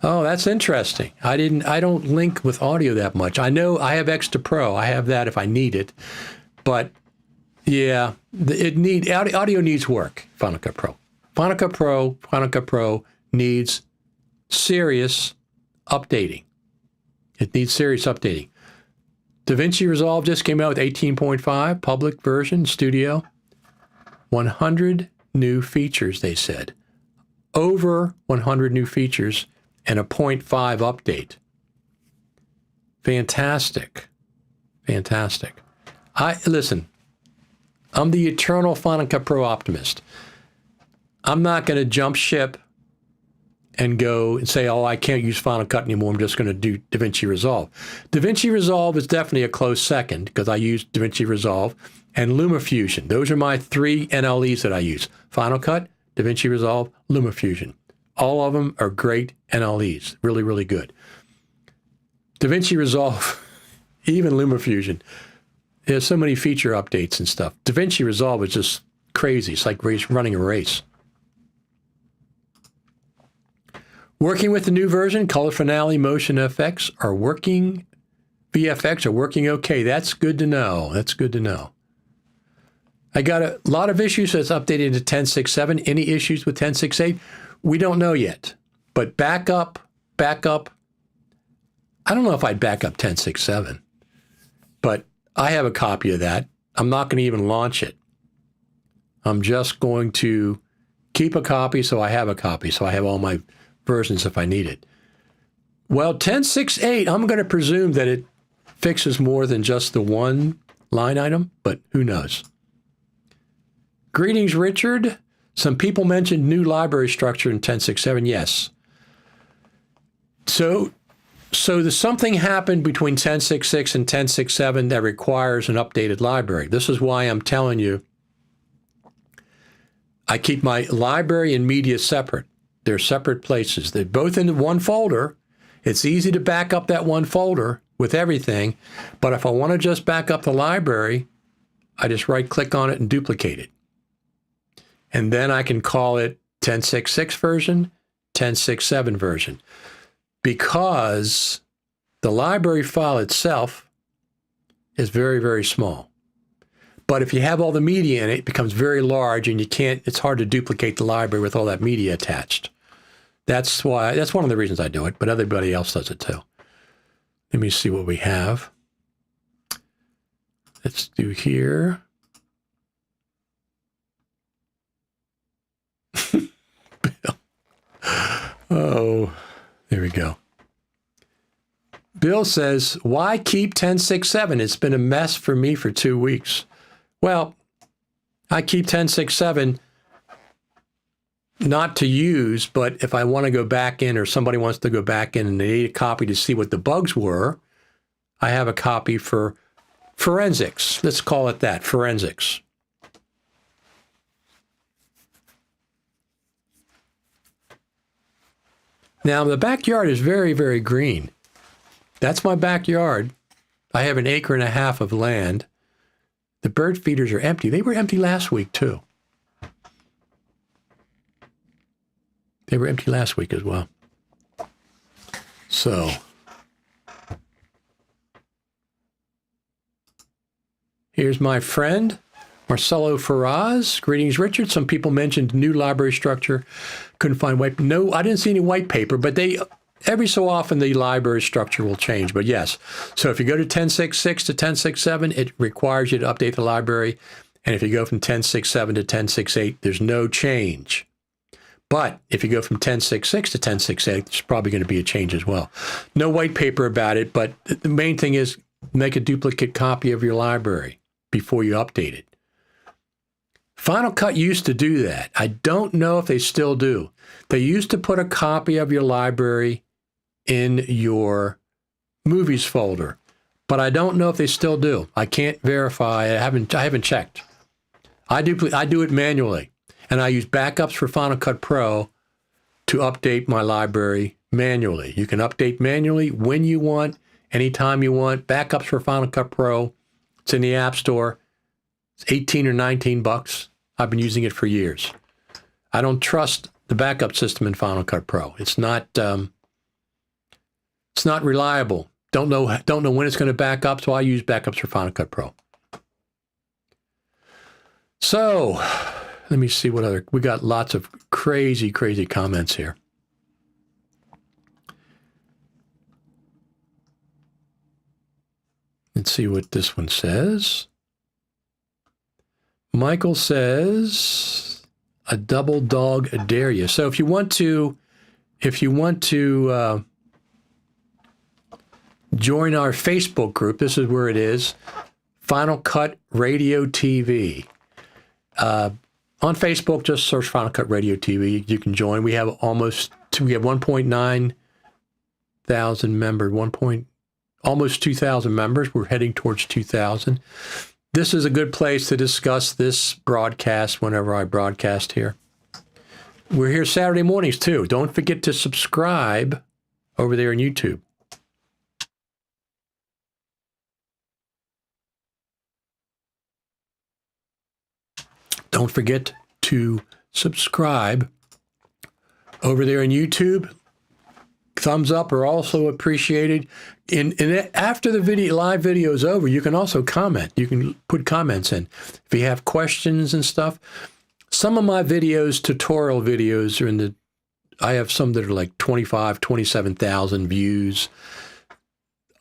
Oh, that's interesting. I don't link with audio that much. I know I have Extra Pro. I have that if I need it. But yeah, audio needs work, Final Cut Pro. Final Cut Pro needs serious updating. It needs serious updating. DaVinci Resolve just came out with 18.5, public version, studio. 100 new features, they said. Over 100 new features and a 0.5 update. Fantastic. Fantastic. Listen, I'm the eternal Final Cut Pro optimist. I'm not going to jump ship and go and say, oh, I can't use Final Cut anymore. I'm just going to do DaVinci Resolve. DaVinci Resolve is definitely a close second because I use DaVinci Resolve and LumaFusion. Those are my three NLEs that I use. Final Cut, DaVinci Resolve, LumaFusion. All of them are great NLEs. Really, really good. DaVinci Resolve, even LumaFusion. There's so many feature updates and stuff. DaVinci Resolve is just crazy. It's like running a race. Working with the new version, Color Finale, Motion FX are working, VFX are working okay. That's good to know. That's good to know. I got a lot of issues, so it's updated to 10.6.7. Any issues with 10.6.8? We don't know yet. But backup. I don't know if I'd back up 10.6.7, but I have a copy of that. I'm not going to even launch it. I'm just going to keep a copy so I have a copy, so I have all my versions if I need it. Well, 10.6.8, I'm going to presume that it fixes more than just the one line item, but who knows? Greetings, Richard. Some people mentioned new library structure in 10.6.7. Yes. So there's something happened between 10.6.6 and 10.6.7 that requires an updated library. This is why I'm telling you I keep my library and media separate. They're separate places. They're both in one folder. It's easy to back up that one folder with everything, but if I want to just back up the library, I just right-click on it and duplicate it. And then I can call it 10.6.6 version, 10.6.7 version. Because the library file itself is very, very small. But if you have all the media in it, it becomes very large and it's hard to duplicate the library with all that media attached. That's one of the reasons I do it, but everybody else does it too. Let me see what we have. Let's do here. Bill. Oh, there we go. Bill says, why keep 10.6.7? It's been a mess for me for 2 weeks. Well, I keep 10.6.7 not to use, but if I want to go back in or somebody wants to go back in and they need a copy to see what the bugs were, I have a copy for forensics. Let's call it that, forensics. Now, the backyard is very, very green. That's my backyard. I have 1.5 acres of land. The bird feeders are empty. They were empty last week, too. They were empty last week as well. So, here's my friend, Marcelo Ferraz. Greetings, Richard. Some people mentioned new library structure. Couldn't find white. No, I didn't see any white paper, but every so often the library structure will change. But yes, so if you go to 10.6.6 to 10.6.7, it requires you to update the library. And if you go from 10.6.7 to 10.6.8, there's no change. But if you go from 10.6.6 to 10.6.8, there's probably going to be a change as well. No white paper about it, but the main thing is make a duplicate copy of your library before you update it. Final Cut used to do that. I don't know if they still do. They used to put a copy of your library in your movies folder, but I don't know if they still do. I can't verify. I haven't checked. I do it manually, and I use backups for Final Cut Pro to update my library manually. You can update manually when you want, anytime you want. Backups for Final Cut Pro. It's in the App Store. It's 18 or 19 bucks. I've been using it for years. I don't trust the backup system in Final Cut Pro. It's not reliable. Don't know when it's going to back up, so I use backups for Final Cut Pro. So, let me see what other, we got lots of crazy, crazy comments here. Let's see what this one says. Michael says, a double dog dare you. So if you want to join our Facebook group, this is where it is, Final Cut Radio TV. On Facebook, just search Final Cut Radio TV. You can join. We have 1.9 thousand members, almost 2,000 members. We're heading towards 2,000. This is a good place to discuss this broadcast whenever I broadcast here. We're here Saturday mornings, too. Don't forget to subscribe over there on YouTube. Don't forget to subscribe over there on YouTube. Thumbs up are also appreciated. And after the live video is over, you can also comment. You can put comments in. If you have questions and stuff, some of my videos, tutorial videos, are I have some that are like 25, 27,000 views.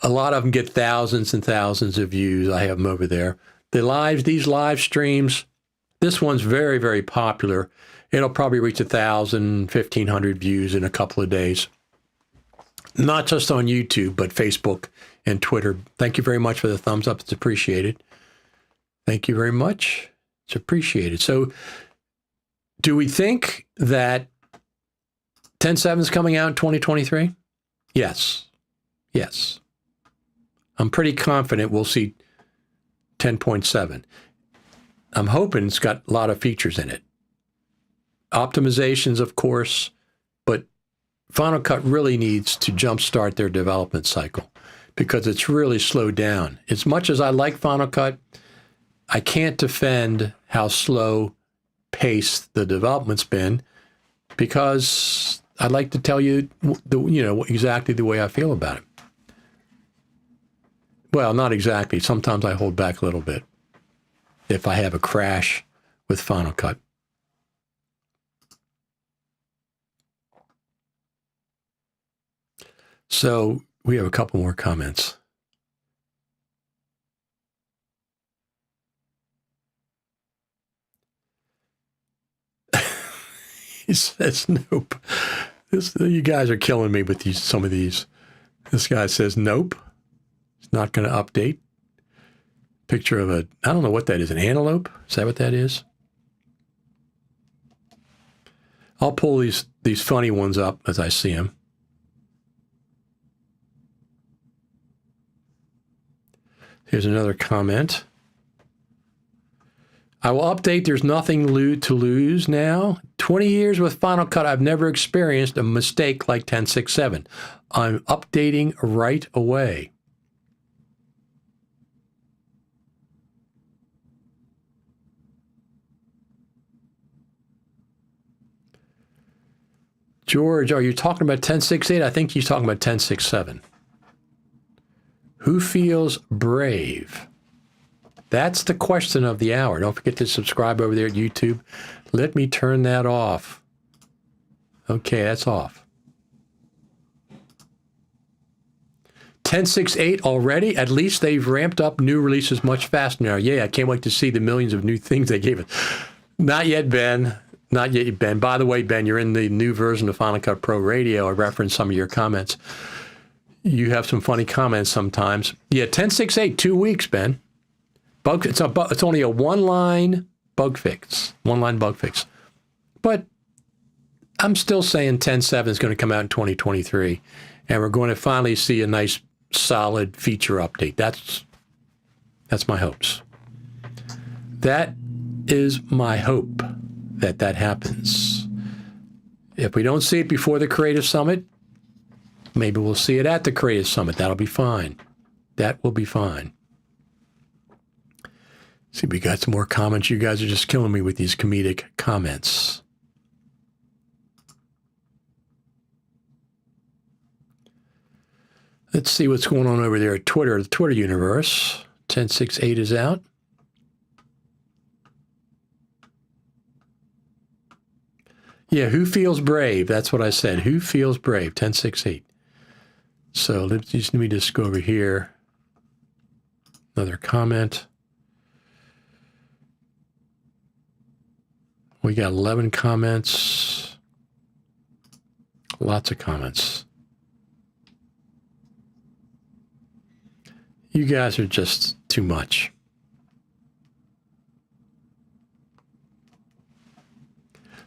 A lot of them get thousands and thousands of views. I have them over there. These live streams, this one's very, very popular. It'll probably reach 1,000, 1,500 views in a couple of days. Not just on YouTube, but Facebook and Twitter. Thank you very much for the thumbs up. It's appreciated. Thank you very much. It's appreciated. So do we think that 10.7 is coming out in 2023? Yes. Yes. I'm pretty confident we'll see 10.7. I'm hoping it's got a lot of features in it. Optimizations, of course, but Final Cut really needs to jumpstart their development cycle because it's really slowed down. As much as I like Final Cut, I can't defend how slow paced the development's been because I'd like to tell you, exactly the way I feel about it. Well, not exactly. Sometimes I hold back a little bit if I have a crash with Final Cut. So we have a couple more comments. He says, nope. You guys are killing me with some of these. This guy says, nope. It's not going to update. Picture of I don't know what that is, an antelope? Is that what that is? I'll pull these funny ones up as I see them. Here's another comment. I will update. There's nothing to lose now. 20 years with Final Cut, I've never experienced a mistake like 10.6.7. I'm updating right away. George, are you talking about 10.6.8? I think he's talking about 10.6.7. Who feels brave? That's the question of the hour. Don't forget to subscribe over there at YouTube. Let me turn that off. Okay, that's off. 10.6.8 already? At least they've ramped up new releases much faster now. Yeah, I can't wait to see the millions of new things they gave us. Not yet, Ben. Not yet, Ben. By the way, Ben, you're in the new version of Final Cut Pro Radio. I referenced some of your comments. You have some funny comments sometimes. Yeah, 10.6.8, 2 weeks, Ben. It's only a one-line bug fix. One-line bug fix. But I'm still saying 10.7 is going to come out in 2023, and we're going to finally see a nice, solid feature update. That's my hopes. That is my hope that happens. If we don't see it before the Creative Summit, maybe we'll see it at the Creative Summit. That'll be fine. That will be fine. See, we got some more comments. You guys are just killing me with these comedic comments. Let's see what's going on over there at Twitter, the Twitter universe. 10.6.8 is out. Yeah, who feels brave? That's what I said. Who feels brave? 10.6.8. So let me just go over here. Another comment. We got 11 comments. Lots of comments. You guys are just too much.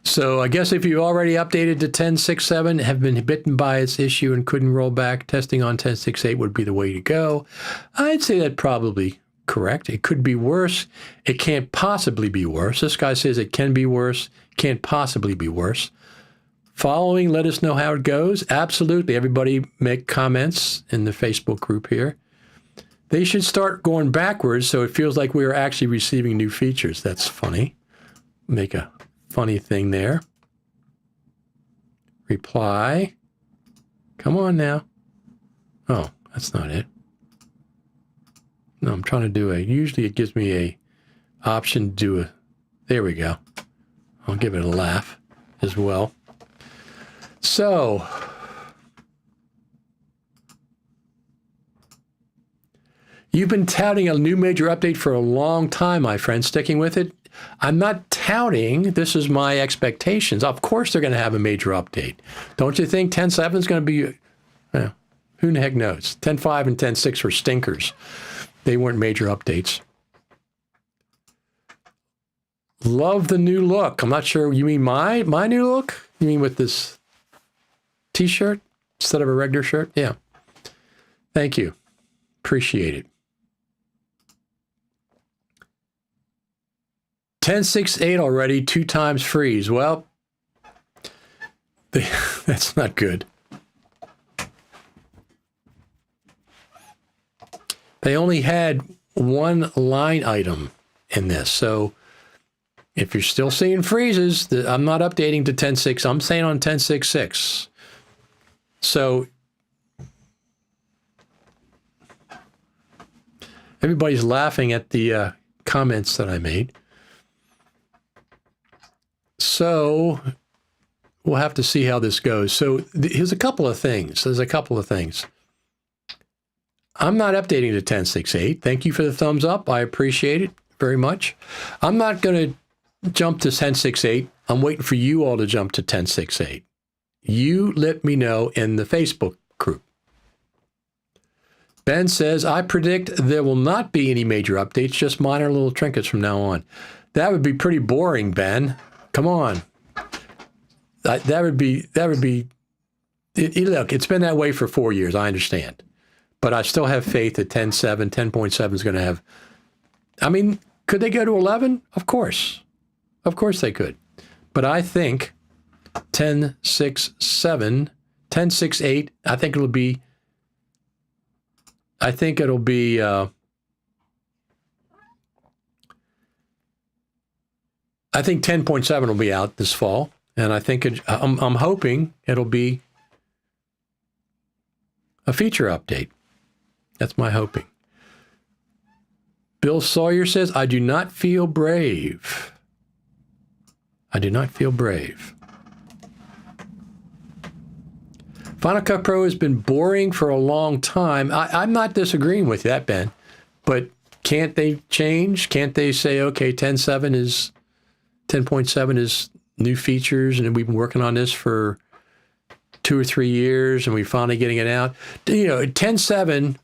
So I guess if you already updated to 10.6.7, have been bitten by its issue and couldn't roll back, testing on 10.6.8 would be the way to go. I'd say that's probably correct. It could be worse. It can't possibly be worse. This guy says it can be worse, can't possibly be worse. Following, let us know how it goes. Absolutely. Everybody make comments in the Facebook group here. They should start going backwards so it feels like we are actually receiving new features. That's funny. make a funny thing there. Reply. Come on now. Oh, that's not it. No, I'm trying to do usually it gives me a option to do there we go. I'll give it a laugh as well. So, you've been touting a new major update for a long time, my friend, sticking with it. I'm not touting. This is my expectations. Of course they're going to have a major update. Don't you think 10.7 is going to be, who the heck knows? 10.5 and 10.6 were stinkers. They weren't major updates. Love the new look. I'm not sure. You mean my new look? You mean with this t-shirt instead of a regular shirt? Yeah. Thank you. Appreciate it. 10.6.8 already, 2 times freeze. Well, that's not good. They only had one line item in this. So if you're still seeing freezes, I'm not updating to 10.6. I'm saying on 10.6.6. So everybody's laughing at the comments that I made. So we'll have to see how this goes. So here's a couple of things. There's a couple of things. I'm not updating to 10.6.8. Thank you for the thumbs up. I appreciate it very much. I'm not going to jump to 10.6.8. I'm waiting for you all to jump to 10.6.8. You let me know in the Facebook group. Ben says, I predict there will not be any major updates, just minor little trinkets from now on. That would be pretty boring, Ben. Come on. That would be, look, it's been that way for 4 years. I understand. But I still have faith that 10.7, 10.7 is going to have, I mean, could they go to 11? Of course. Of course they could. But I think 10.6.7, 10.6.8, I think it'll be, I think 10.7 will be out this fall, and I think I'm hoping it'll be a feature update. That's my hoping. Bill Sawyer says, I do not feel brave. I do not feel brave. Final Cut Pro has been boring for a long time. I'm not disagreeing with that, Ben, but can't they change? Can't they say, okay, 10.7 is 10.7 is new features, and we've been working on this for 2 or 3 years, and we're finally getting it out. You know, at 10.7,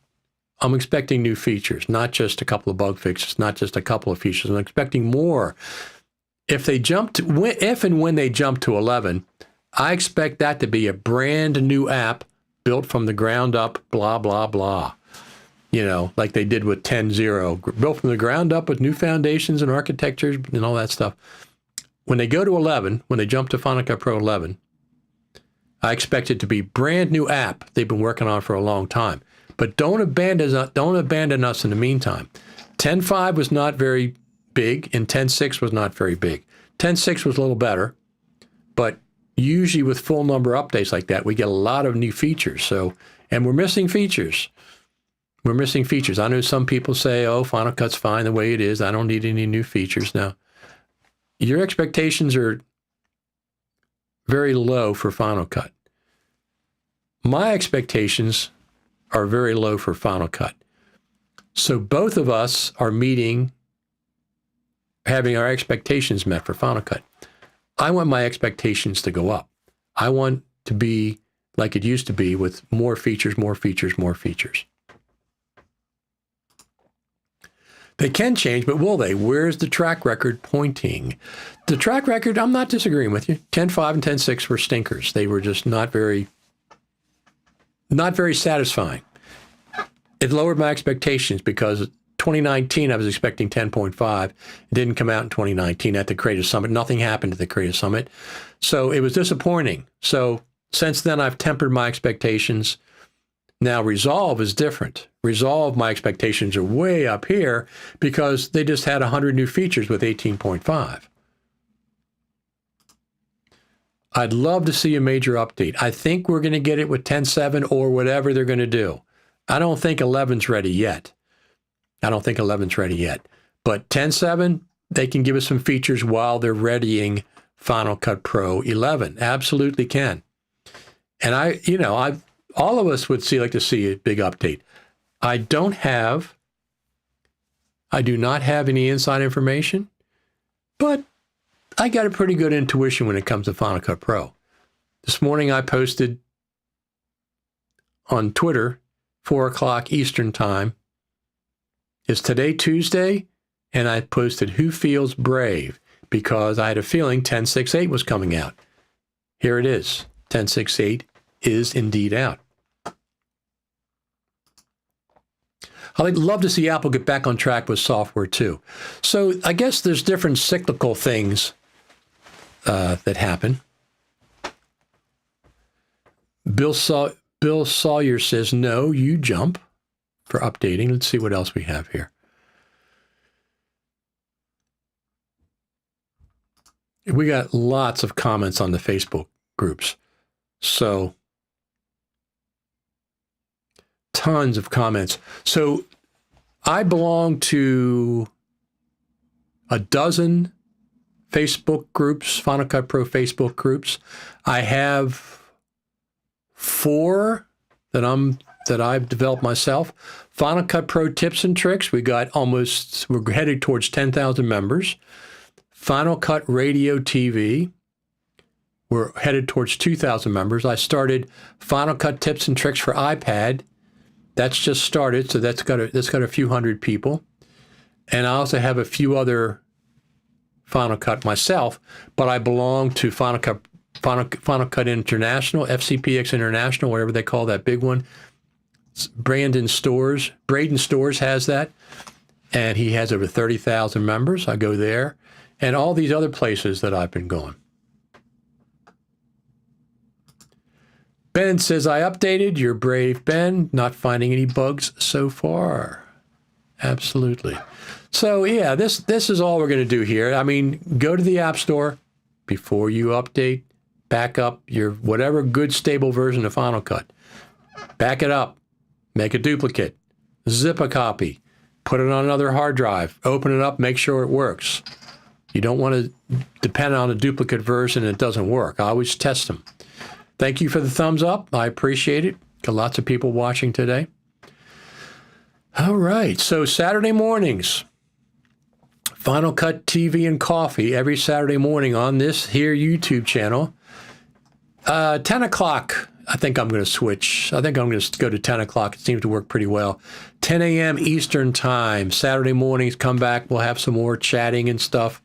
I'm expecting new features, not just a couple of bug fixes, not just a couple of features. I'm expecting more. If and when they jump to 11, I expect that to be a brand new app built from the ground up, blah, blah, blah. You know, like they did with 10.0, built from the ground up with new foundations and architectures and all that stuff. When they go to 11, when they jump to Final Cut Pro 11, I expect it to be brand new app they've been working on for a long time. But don't abandon us in the meantime. 10.5 was not very big, and 10.6 was not very big. 10.6 was a little better, but usually with full number updates like that, we get a lot of new features. So, and we're missing features. We're missing features. I know some people say, oh, Final Cut's fine the way it is. I don't need any new features. Now, your expectations are very low for Final Cut. My expectations are very low for Final Cut. So both of us are having our expectations met for Final Cut. I want my expectations to go up. I want to be like it used to be with more features, more features, more features. They can change, but will they? Where's the track record pointing? The track record, I'm not disagreeing with you. 10.5 and 10.6 were stinkers. They were just not very satisfying. It lowered my expectations because 2019, I was expecting 10.5. It didn't come out in 2019 at the Creative Summit. Nothing happened at the Creative Summit. So it was disappointing. So since then, I've tempered my expectations. Now, Resolve is different. Resolve, my expectations are way up here because they just had 100 new features with 18.5. I'd love to see a major update. I think we're going to get it with 10.7 or whatever they're going to do. I don't think 11's ready yet. But 10.7, they can give us some features while they're readying Final Cut Pro 11. Absolutely can. And all of us would like to see a big update. I do not have any inside information, but I got a pretty good intuition when it comes to Final Cut Pro. This morning I posted on Twitter, 4 o'clock Eastern time. Is today Tuesday? And I posted, who feels brave? Because I had a feeling 10.6.8 was coming out. Here it is. 10.6.8 is indeed out. I'd love to see Apple get back on track with software too. So I guess there's different cyclical things that happen. Bill Sawyer says, no, you jump for updating. Let's see what else we have here. We got lots of comments on the Facebook groups. So tons of comments. So I belong to a dozen Facebook groups, Final Cut Pro Facebook groups. I have 4 that I've developed myself. Final Cut Pro Tips and Tricks. We're headed towards 10,000 members. Final Cut Radio TV. We're headed towards 2,000 members. I started Final Cut Tips and Tricks for iPad. That's just started, so that's got a few hundred people. And I also have a few other Final Cut myself, but I belong to Final Cut International, FCPX International, whatever they call that big one. Braden Stores has that, and he has over 30,000 members. I go there, and all these other places that I've been going. Ben says, I updated. You're brave, Ben. Not finding any bugs so far. Absolutely. So, yeah, this is all we're going to do here. I mean, go to the App Store before you update. Back up your whatever good, stable version of Final Cut. Back it up. Make a duplicate. Zip a copy. Put it on another hard drive. Open it up. Make sure it works. You don't want to depend on a duplicate version and it doesn't work. I always test them. Thank you for the thumbs up. I appreciate it. Got lots of people watching today. All right. So Saturday mornings, Final Cut TV and Coffee every Saturday morning on this here YouTube channel. 10 o'clock, I think I'm going to switch. I think I'm going to go to 10 o'clock. It seems to work pretty well. 10 a.m. Eastern time. Saturday mornings, come back. We'll have some more chatting and stuff.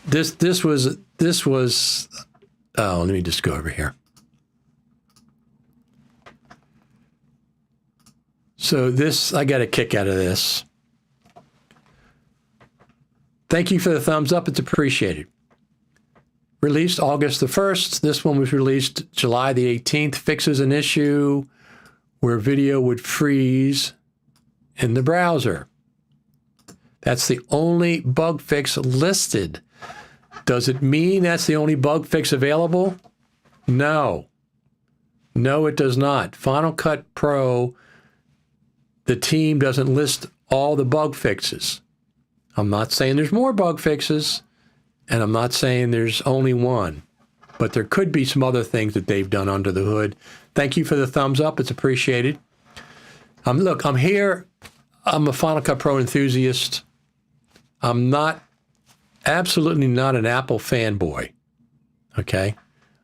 This was, let me just go over here. So I got a kick out of this. Thank you for the thumbs up. It's appreciated. Released August the 1st. This one was released July the 18th. Fixes an issue where video would freeze in the browser. That's the only bug fix listed. Does it mean that's the only bug fix available? No. No, it does not. Final Cut Pro, the team doesn't list all the bug fixes. I'm not saying there's more bug fixes, and I'm not saying there's only one, but there could be some other things that they've done under the hood. Thank you for the thumbs up. It's appreciated. Look, I'm here. I'm a Final Cut Pro enthusiast. I'm absolutely not an Apple fanboy, okay?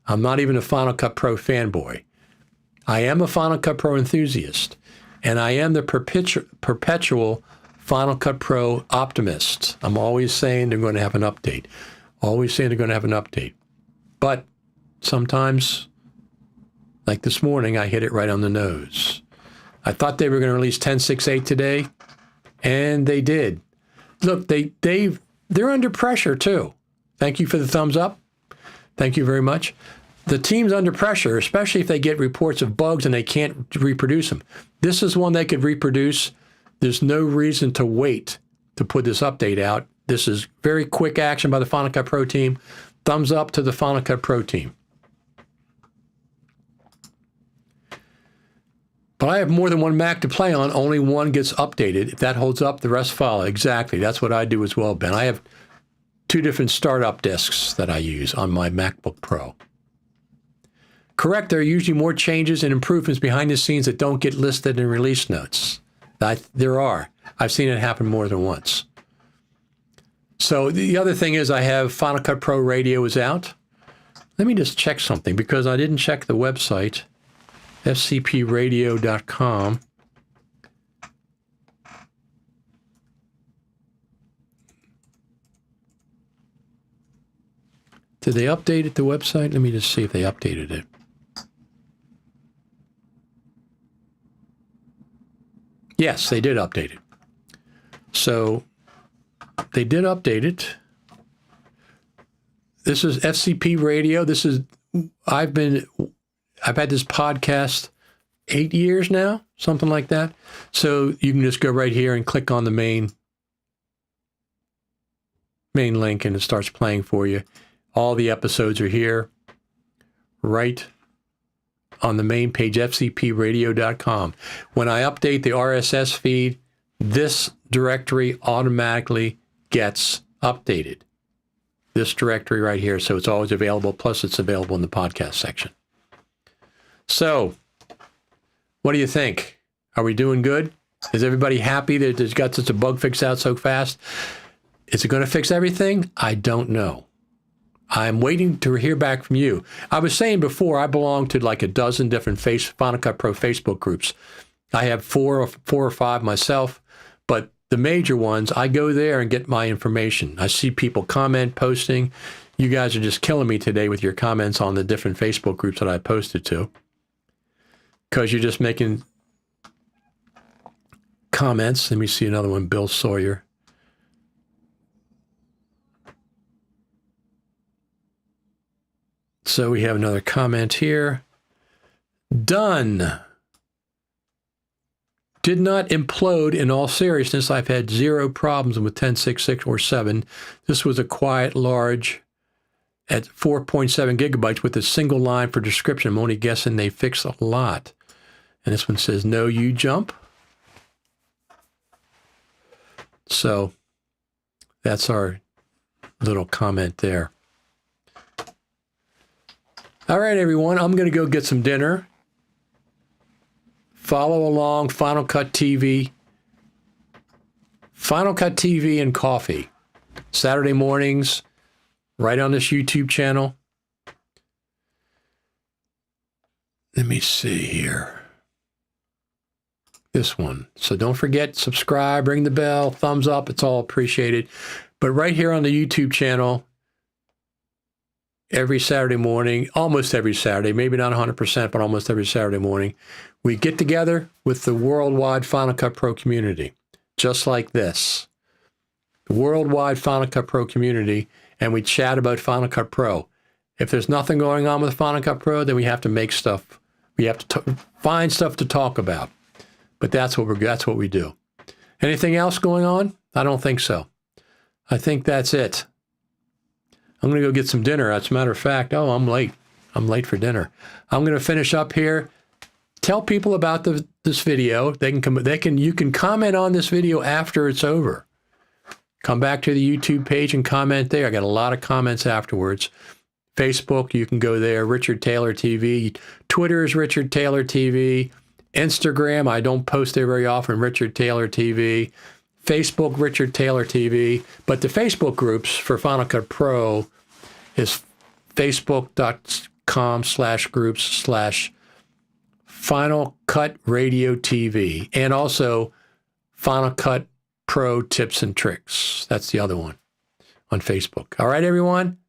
I'm not even a Final Cut Pro fanboy. I am a Final Cut Pro enthusiast, and I am the perpetual Final Cut Pro optimist. I'm always saying they're going to have an update. But sometimes, like this morning, I hit it right on the nose. I thought they were going to release 10.6.8 today, and they did. Look, they're under pressure too. Thank you for the thumbs up. Thank you very much. The team's under pressure, especially if they get reports of bugs and they can't reproduce them. This is one they could reproduce. There's no reason to wait to put this update out. This is very quick action by the Final Cut Pro team. Thumbs up to the Final Cut Pro team. But I have more than one Mac to play on. Only one gets updated. If that holds up, the rest follow. Exactly. That's what I do as well, Ben. I have 2 different startup disks that I use on my MacBook Pro. Correct, there are usually more changes and improvements behind the scenes that don't get listed in release notes. There are. I've seen it happen more than once. So the other thing is I have Final Cut Pro Radio is out. Let me just check something because I didn't check the website, fcpradio.com. Did they update it, the website? Let me just see if they updated it. Yes, they did update it. So they did update it. This is FCP Radio. I've had this podcast 8 years now, something like that. So you can just go right here and click on the main link and it starts playing for you. All the episodes are here, right on the main page, fcpradio.com. When I update the RSS feed, this directory automatically gets updated. This directory right here, so it's always available, plus it's available in the podcast section. So, what do you think? Are we doing good? Is everybody happy that it's got such a bug fix out so fast? Is it going to fix everything? I don't know. I'm waiting to hear back from you. I was saying before, I belong to like a dozen different Final Cut Pro Facebook groups. I have four or five myself, but the major ones, I go there and get my information. I see people posting. You guys are just killing me today with your comments on the different Facebook groups that I posted to, because you're just making comments. Let me see another one, Bill Sawyer. So we have another comment here. Done. Did not implode. In all seriousness, I've had 0 problems with 10.6.6 or 7. This was a quiet, large at 4.7 gigabytes with a single line for description. I'm only guessing they fixed a lot. And this one says, no, you jump. So that's our little comment there. All right, everyone, I'm going to go get some dinner. Follow along, Final Cut TV. Final Cut TV and coffee. Saturday mornings, right on this YouTube channel. Let me see here. This one. So don't forget, subscribe, ring the bell, thumbs up. It's all appreciated. But right here on the YouTube channel, every Saturday morning, almost every Saturday, maybe not 100%, but almost every Saturday morning, we get together with the worldwide Final Cut Pro community, just like this. The worldwide Final Cut Pro community, and we chat about Final Cut Pro. If there's nothing going on with Final Cut Pro, then we have to make stuff. We have to find stuff to talk about. But that's what we do. Anything else going on? I don't think so. I think that's it. I'm going to go get some dinner. As a matter of fact, I'm late. I'm late for dinner. I'm going to finish up here. Tell people about this video. You can comment on this video after it's over. Come back to the YouTube page and comment there. I got a lot of comments afterwards. Facebook, you can go there, Richard Taylor TV. Twitter is Richard Taylor TV. Instagram, I don't post there very often, Richard Taylor TV. Facebook, Richard Taylor TV. But the Facebook groups for Final Cut Pro is facebook.com/groups/Final Cut Radio TV. And also Final Cut Pro Tips and Tricks. That's the other one on Facebook. All right, everyone.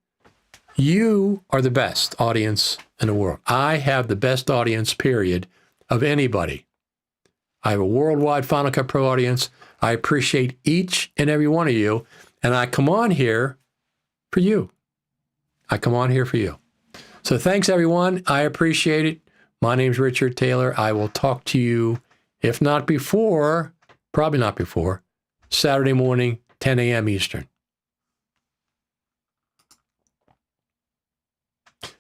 You are the best audience in the world. I have the best audience, period, of anybody. I have a worldwide Final Cut Pro audience. I appreciate each and every one of you, and I come on here for you. I come on here for you. So thanks, everyone. I appreciate it. My name's Richard Taylor. I will talk to you, if not before, probably not before, Saturday morning, 10 a.m. Eastern.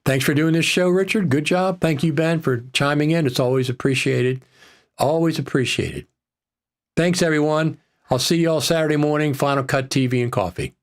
Thanks for doing this show, Richard. Good job. Thank you, Ben, for chiming in. It's always appreciated. Always appreciated. Thanks, everyone. I'll see you all Saturday morning, Final Cut TV and Coffee.